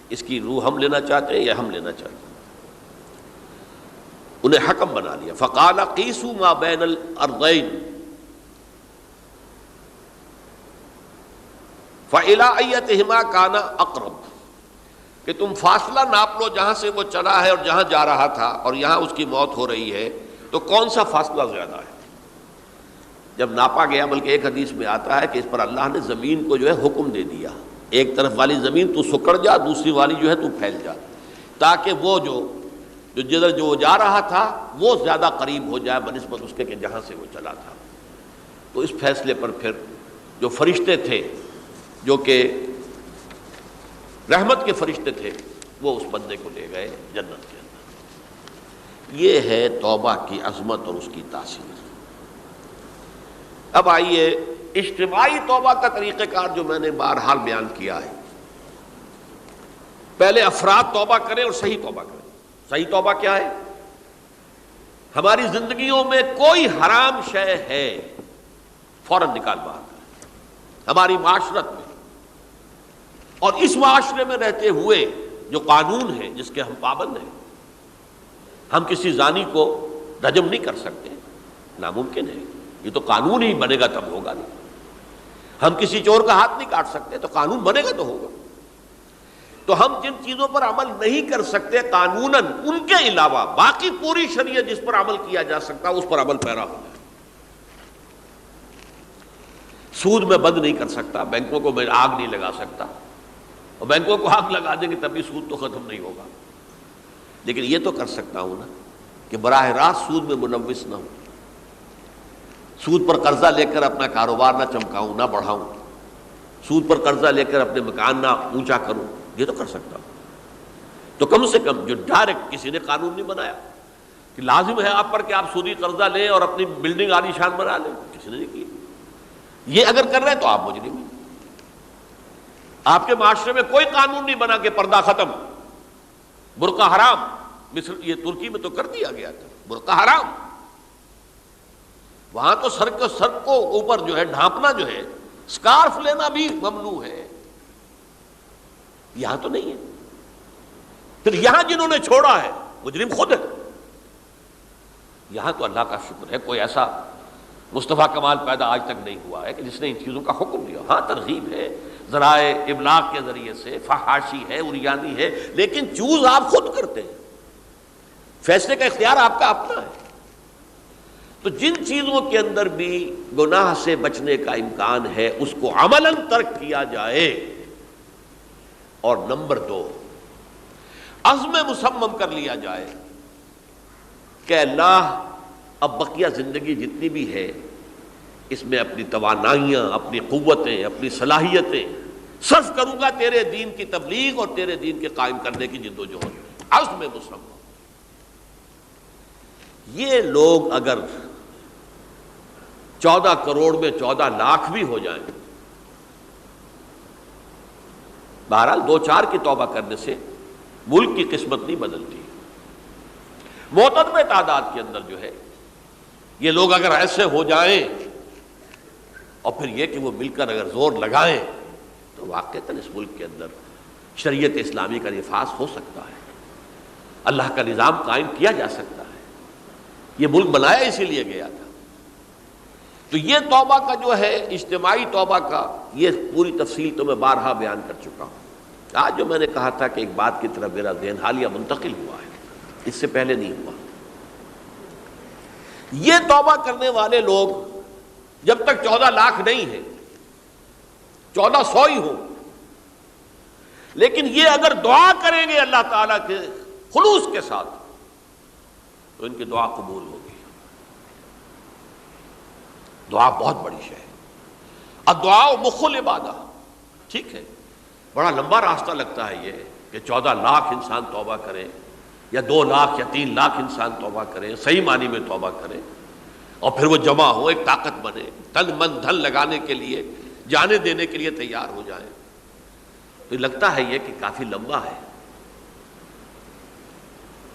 اس کی روح ہم لینا چاہتے ہیں یا ہم لینا چاہتے ہیں. انہیں حکم بنا لیا. فقال قیسوا ما بین الارضین فإلی ایتہما کان اقرب. کہ تم فاصلہ ناپ لو جہاں سے وہ چلا ہے اور جہاں جا رہا تھا، اور یہاں اس کی موت ہو رہی ہے، تو کون سا فاصلہ زیادہ ہے؟ جب ناپا گیا، بلکہ ایک حدیث میں آتا ہے کہ اس پر اللہ نے زمین کو جو ہے حکم دے دیا، ایک طرف والی زمین تو سکڑ جا، دوسری والی جو ہے تو پھیل جا، تاکہ وہ جو جدھر جو جا رہا تھا وہ زیادہ قریب ہو جائے بنسبت اس کے کہ جہاں سے وہ چلا تھا. تو اس فیصلے پر پھر جو فرشتے تھے، جو کہ رحمت کے فرشتے تھے، وہ اس بندے کو لے گئے جنت کے اندر۔ یہ ہے توبہ کی عظمت اور اس کی تاثیر۔ اب آئیے اجتماعی توبہ کا طریقہ کار جو میں نے بہرحال بیان کیا ہے۔ پہلے افراد توبہ کریں اور صحیح توبہ کریں۔ صحیح توبہ کیا ہے؟ ہماری زندگیوں میں کوئی حرام شے ہے فوراً نکال باہر کریں۔ ہماری معاشرت میں اور اس معاشرے میں رہتے ہوئے جو قانون ہے جس کے ہم پابند ہیں، ہم کسی زانی کو رجم نہیں کر سکتے، ناممکن ہے، یہ تو قانون ہی بنے گا تب ہوگا نہیں۔ ہم کسی چور کا ہاتھ نہیں کاٹ سکتے، تو قانون بنے گا تو ہوگا۔ تو ہم جن چیزوں پر عمل نہیں کر سکتے قانوناً، ان کے علاوہ باقی پوری شریعت جس پر عمل کیا جا سکتا اس پر عمل پیرا ہو جائے۔ سود میں بند نہیں کر سکتا، بینکوں کو میں آگ نہیں لگا سکتا، اور بینکوں کو آگ لگا دیں گے تب بھی سود تو ختم نہیں ہوگا، لیکن یہ تو کر سکتا ہوں نا کہ براہ راست سود میں ملوث نہ ہوں، سود پر قرضہ لے کر اپنا کاروبار نہ چمکاؤں، نہ بڑھاؤں، سود پر قرضہ لے کر اپنے مکان نہ اونچا کروں، یہ تو کر سکتا ہوں۔ تو کم سے کم جو ڈائریکٹ کسی نے قانون نہیں بنایا کہ لازم ہے آپ پر کہ آپ سودی قرضہ لیں اور اپنی بلڈنگ عالی شان بنا لیں، کسی نے نہیں کی۔ یہ اگر کر رہے ہیں تو آپ مجرم ہیں۔ آپ کے معاشرے میں کوئی قانون نہیں بنا کہ پردہ ختم، برقع حرام، مصر یہ ترکی میں تو کر دیا گیا تھا، برقع حرام، وہاں تو سر کو اوپر جو ہے ڈھانپنا جو ہے، سکارف لینا بھی ممنوع ہے، یہاں تو نہیں ہے۔ پھر یہاں جنہوں نے چھوڑا ہے مجرم خود ہے۔ یہاں تو اللہ کا شکر ہے کوئی ایسا مصطفیٰ کمال پیدا آج تک نہیں ہوا ہے کہ جس نے ان چیزوں کا حکم دیا۔ ہاں ترغیب ہے، ذرائع ابلاغ کے ذریعے سے، فحاشی ہے، اریانی ہے، لیکن چوز آپ خود کرتے ہیں، فیصلے کا اختیار آپ کا اپنا ہے۔ تو جن چیزوں کے اندر بھی گناہ سے بچنے کا امکان ہے اس کو عملاً ترک کیا جائے۔ اور نمبر 2، عزم مصمم کر لیا جائے کہ اللہ اب بقیہ زندگی جتنی بھی ہے اس میں اپنی توانائیاں، اپنی قوتیں، اپنی صلاحیتیں صرف کروں گا تیرے دین کی تبلیغ اور تیرے دین کے قائم کرنے کی جد و جہد۔ عزم مصمم۔ یہ لوگ اگر 14 کروڑ میں 14 لاکھ بھی ہو جائیں، بہرحال 2-4 کی توبہ کرنے سے ملک کی قسمت نہیں بدلتی۔ معتدب تعداد کے اندر جو ہے یہ لوگ اگر ایسے ہو جائیں اور پھر یہ کہ وہ مل کر اگر زور لگائیں تو واقعتاً اس ملک کے اندر شریعت اسلامی کا نفاذ ہو سکتا ہے، اللہ کا نظام قائم کیا جا سکتا ہے۔ یہ ملک بنایا اسی لیے گیا تھا۔ تو یہ توبہ کا جو ہے اجتماعی توبہ کا یہ پوری تفصیل تو میں بارہا بیان کر چکا ہوں۔ آج جو میں نے کہا تھا کہ ایک بات کی طرف میرا ذہن حالیہ منتقل ہوا ہے، اس سے پہلے نہیں ہوا۔ یہ توبہ کرنے والے لوگ جب تک 14 لاکھ نہیں ہیں، 1400 ہی ہوں، لیکن یہ اگر دعا کریں گے اللہ تعالیٰ کے خلوص کے ساتھ تو ان کی دعا قبول ہوگی۔ دعا بہت بڑی شے ہے۔ الدعاء مخ العبادہ، ٹھیک ہے، بڑا لمبا راستہ لگتا ہے یہ کہ 14 لاکھ انسان توبہ کرے یا 2 لاکھ یا 3 لاکھ انسان توبہ کرے، صحیح معنی میں توبہ کرے، اور پھر وہ جمع ہو، ایک طاقت بنے، تن من دھن لگانے کے لیے، جانے دینے کے لیے تیار ہو جائیں۔ تو لگتا ہے یہ کہ کافی لمبا ہے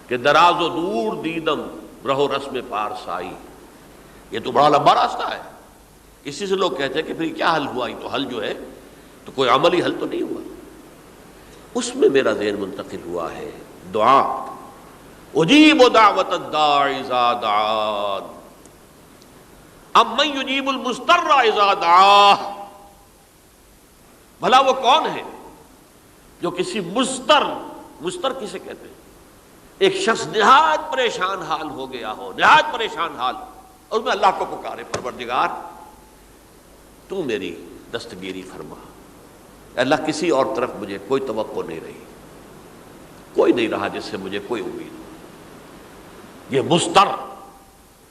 کہ دراز و دور دیدم رہو رسم پارسائی، یہ تو بڑا لمبا راستہ ہے۔ اسی سے لوگ کہتے ہیں کہ پھر کیا حل ہوا؟ یہ تو حل جو ہے تو کوئی عملی حل تو نہیں ہوا۔ اس میں میرا ذہن منتقل ہوا ہے دعا، اجیب دعوت الداعی اذا دعان امن یجیب المضطر اذا دعاہ۔ بھلا وہ کون ہے جو کسی مضطر کسے کہتے ہیں؟ ایک شخص نہایت پریشان حال ہو گیا ہو، نہایت پریشان حال، اور میں اللہ کو پکارے، پروردگار تو میری دستگیری فرما۔ اللہ کسی اور طرف مجھے کوئی توقع نہیں رہی، کوئی نہیں رہا جس سے مجھے کوئی امید ہو۔ یہ مضطر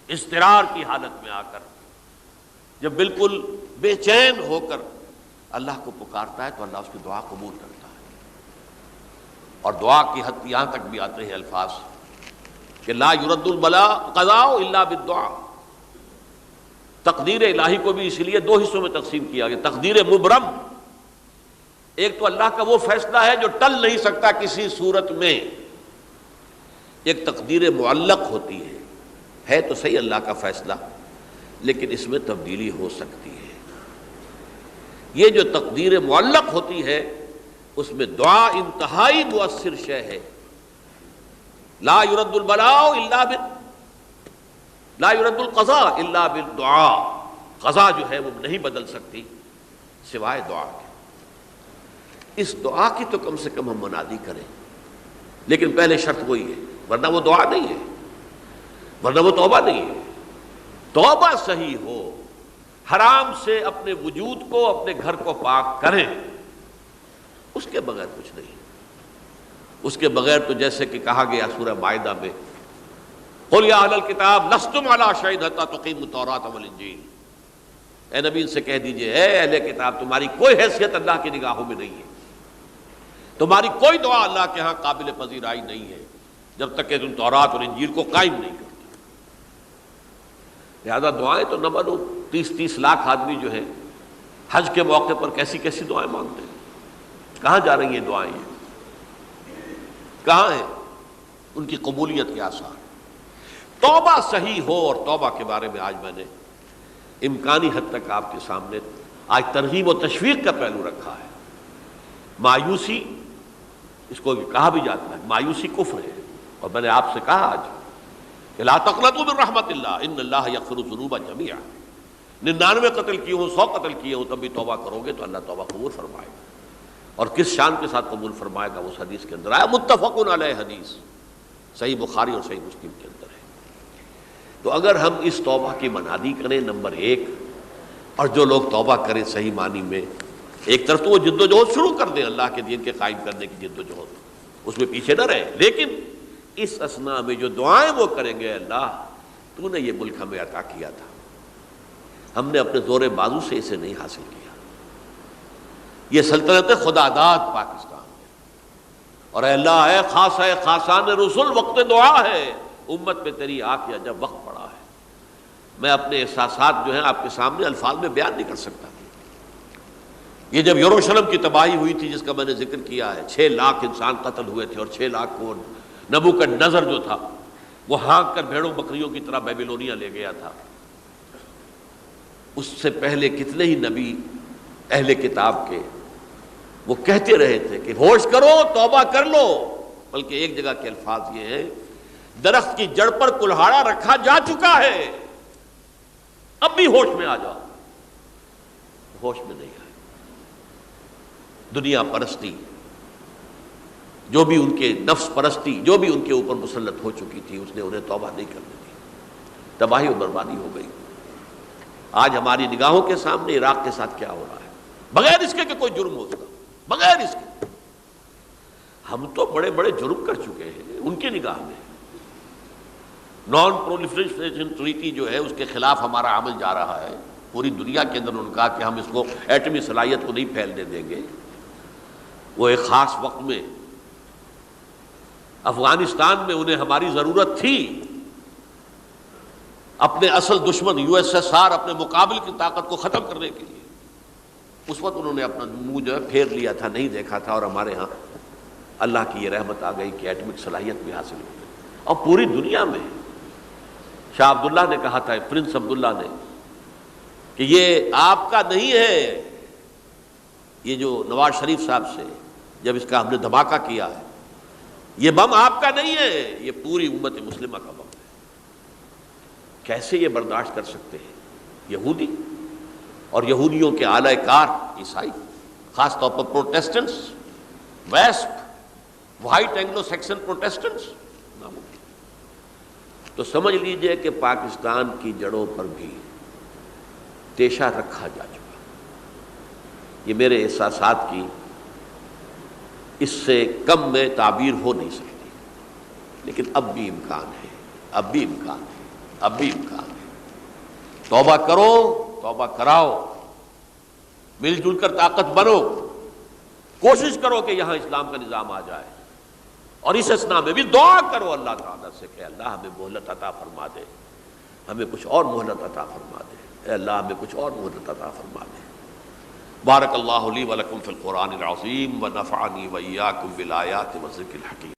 اضطرار کی حالت میں آ کر جب بالکل بے چین ہو کر اللہ کو پکارتا ہے تو اللہ اس کی دعا قبول کرتا ہے۔ اور دعا کی حد یہاں تک بھی آتے ہیں الفاظ کہ لا یرد البلاء قضاء الا بالدعاء. تقدیر الہی کو بھی اس لیے دو حصوں میں تقسیم کیا گیا. تقدیر مبرم، ایک تو اللہ کا وہ فیصلہ ہے جو ٹل نہیں سکتا کسی صورت میں. ایک تقدیر معلق ہوتی ہے تو صحیح اللہ کا فیصلہ، لیکن اس میں تبدیلی ہو سکتی ہے. یہ جو تقدیر معلق ہوتی ہے اس میں دعا انتہائی مؤثر شے ہے. لا يرد البلاء الا لا يرد القضاء الا بالدعاء. قضا جو ہے وہ نہیں بدل سکتی سوائے دعا کے. اس دعا کی تو کم سے کم ہم منادی کریں، لیکن پہلے شرط وہی ہے، ورنہ وہ دعا نہیں ہے، ورنہ وہ توبہ نہیں ہے. توبہ صحیح ہو، حرام سے اپنے وجود کو، اپنے گھر کو پاک کریں، اس کے بغیر کچھ نہیں. اس کے بغیر تو جیسے کہ کہا گیا سورہ مائدہ میں قل یا اہل الکتاب لستم علی شیء حتی تقیموا التوراۃ والانجیل. اے نبی ان سے کہہ دیجئے اے اہل کتاب تمہاری کوئی حیثیت اللہ کی نگاہوں میں نہیں ہے، تمہاری کوئی دعا اللہ کے ہاں قابل پذیرائی نہیں ہے جب تک کہ تم تورات اور انجیل کو قائم نہیں کرتے. لہذا دعائیں تو نہ بنو. 30 لاکھ آدمی جو ہے حج کے موقع پر کیسی کیسی دعائیں مانگتے ہیں. کہاں جا رہی ہیں دعائیں؟ کہاں ہیں ان کی قبولیت کے آثار؟ توبہ صحیح ہو. اور توبہ کے بارے میں آج میں نے امکانی حد تک آپ کے سامنے آج ترغیب و تشویق کا پہلو رکھا ہے. مایوسی، اس کو کہا بھی جاتا ہے مایوسی کفر ہے. اور میں نے آپ سے کہا آج کہ لا تقنطوا من رحمت اللہ ان اللہ یغفر الذنوب جميعا. 99 قتل کیے ہوں، 100 قتل کیے ہوں، تب بھی توبہ کرو گے تو اللہ توبہ قبول فرمائے گا. اور کس شان کے ساتھ قبول فرمائے گا اس حدیث کے اندر آیا، متفق علیہ حدیث صحیح بخاری اور صحیح مسلم کے اندر ہے. تو اگر ہم اس توبہ کی منادی کریں نمبر 1، اور جو لوگ توبہ کریں صحیح معنی میں، ایک طرف تو وہ جد و جہد شروع کر دیں اللہ کے دین کے قائم کرنے کی جد و جہد، اس میں پیچھے نہ رہیں، لیکن اس اثناء میں جو دعائیں وہ کریں گے اللہ تو نے یہ ملک ہمیں عطا کیا تھا، ہم نے اپنے زور بازو سے اسے نہیں حاصل کیا. یہ سلطنت خدا داد پاکستان ہے، اور اے اللہ اے خاص ہے خاصان رسول وقت دعا ہے، امت پہ تیری آنکھ یا جب وقت پڑا ہے. میں اپنے احساسات جو ہیں آپ کے سامنے الفاظ میں بیان نہیں کر سکتا. یہ جب یروشلم کی تباہی ہوئی تھی جس کا میں نے ذکر کیا ہے، 6 لاکھ انسان قتل ہوئے تھے، اور 6 لاکھ کو نبوکدنضر جو تھا وہ ہانک کر بھیڑوں بکریوں کی طرح بیبیلونیا لے گیا تھا. اس سے پہلے کتنے ہی نبی اہل کتاب کے وہ کہتے رہے تھے کہ ہوش کرو توبہ کر لو. بلکہ ایک جگہ کے الفاظ یہ ہیں درخت کی جڑ پر کلہاڑا رکھا جا چکا ہے، اب بھی ہوش میں آ جاؤ. ہوش میں نہیں آئے. دنیا پرستی جو بھی ان کے نفس پرستی جو بھی ان کے اوپر مسلط ہو چکی تھی، اس نے انہیں توبہ نہیں کرنے دی. تباہی و بربادی ہو گئی. آج ہماری نگاہوں کے سامنے عراق کے ساتھ کیا ہو رہا ہے، بغیر اس کے کہ کوئی جرم ہو سکا، بغیر اس کے. ہم تو بڑے بڑے جرم کر چکے ہیں ان کی نگاہ میں. نان پرولیفریشن ٹریٹی جو ہے اس کے خلاف ہمارا عمل جا رہا ہے. پوری دنیا کے اندر انہوں نے کہا کہ ہم اس کو ایٹمی صلاحیت کو نہیں پھیلنے دیں گے. وہ ایک خاص وقت میں افغانستان میں انہیں ہماری ضرورت تھی، اپنے اصل دشمن USSR اپنے مقابل کی طاقت کو ختم کرنے کے لیے. اس وقت انہوں نے اپنا منہ جو ہے پھیر لیا تھا، نہیں دیکھا تھا، اور ہمارے ہاں اللہ کی یہ رحمت آ گئی کہ ایٹمک صلاحیت بھی حاصل ہو گئی. اور پوری دنیا میں شاہ عبداللہ نے کہا تھا، پرنس عبداللہ نے، کہ یہ آپ کا نہیں ہے. یہ جو نواز شریف صاحب سے جب اس کا ہم نے دھماکہ کیا ہے، یہ بم آپ کا نہیں ہے، یہ پوری امت مسلمہ کا بم ہے. کیسے یہ برداشت کر سکتے ہیں یہودی اور یہودیوں کے اعلی کار عیسائی، خاص طور پر پروٹیسٹنٹس، ویسپ، وائٹ اینگلو سیکسن پروٹیسٹنٹس؟ ناممکن. تو سمجھ لیجئے کہ پاکستان کی جڑوں پر بھی تیشہ رکھا جا چکا. یہ میرے احساسات کی اس سے کم میں تعبیر ہو نہیں سکتی، لیکن اب بھی امکان ہے، اب بھی امکان ہے، اب بھی امکان ہے. توبہ کرو، توبہ کراؤ، مل جل کر طاقت بنو، کوشش کرو کہ یہاں اسلام کا نظام آ جائے. اور اس اسنا میں بھی دعا کرو اللہ تعالیٰ سے کہ اللہ ہمیں مہلت عطا فرما دے، ہمیں کچھ اور مہلت عطا فرما دے، اے اللہ ہمیں کچھ اور مہلت عطا فرما دے۔ بارک اللہ لی ولکم فی القرآن العظیم ونفعنی وإیاکم بالآیات والذکر الحکیم۔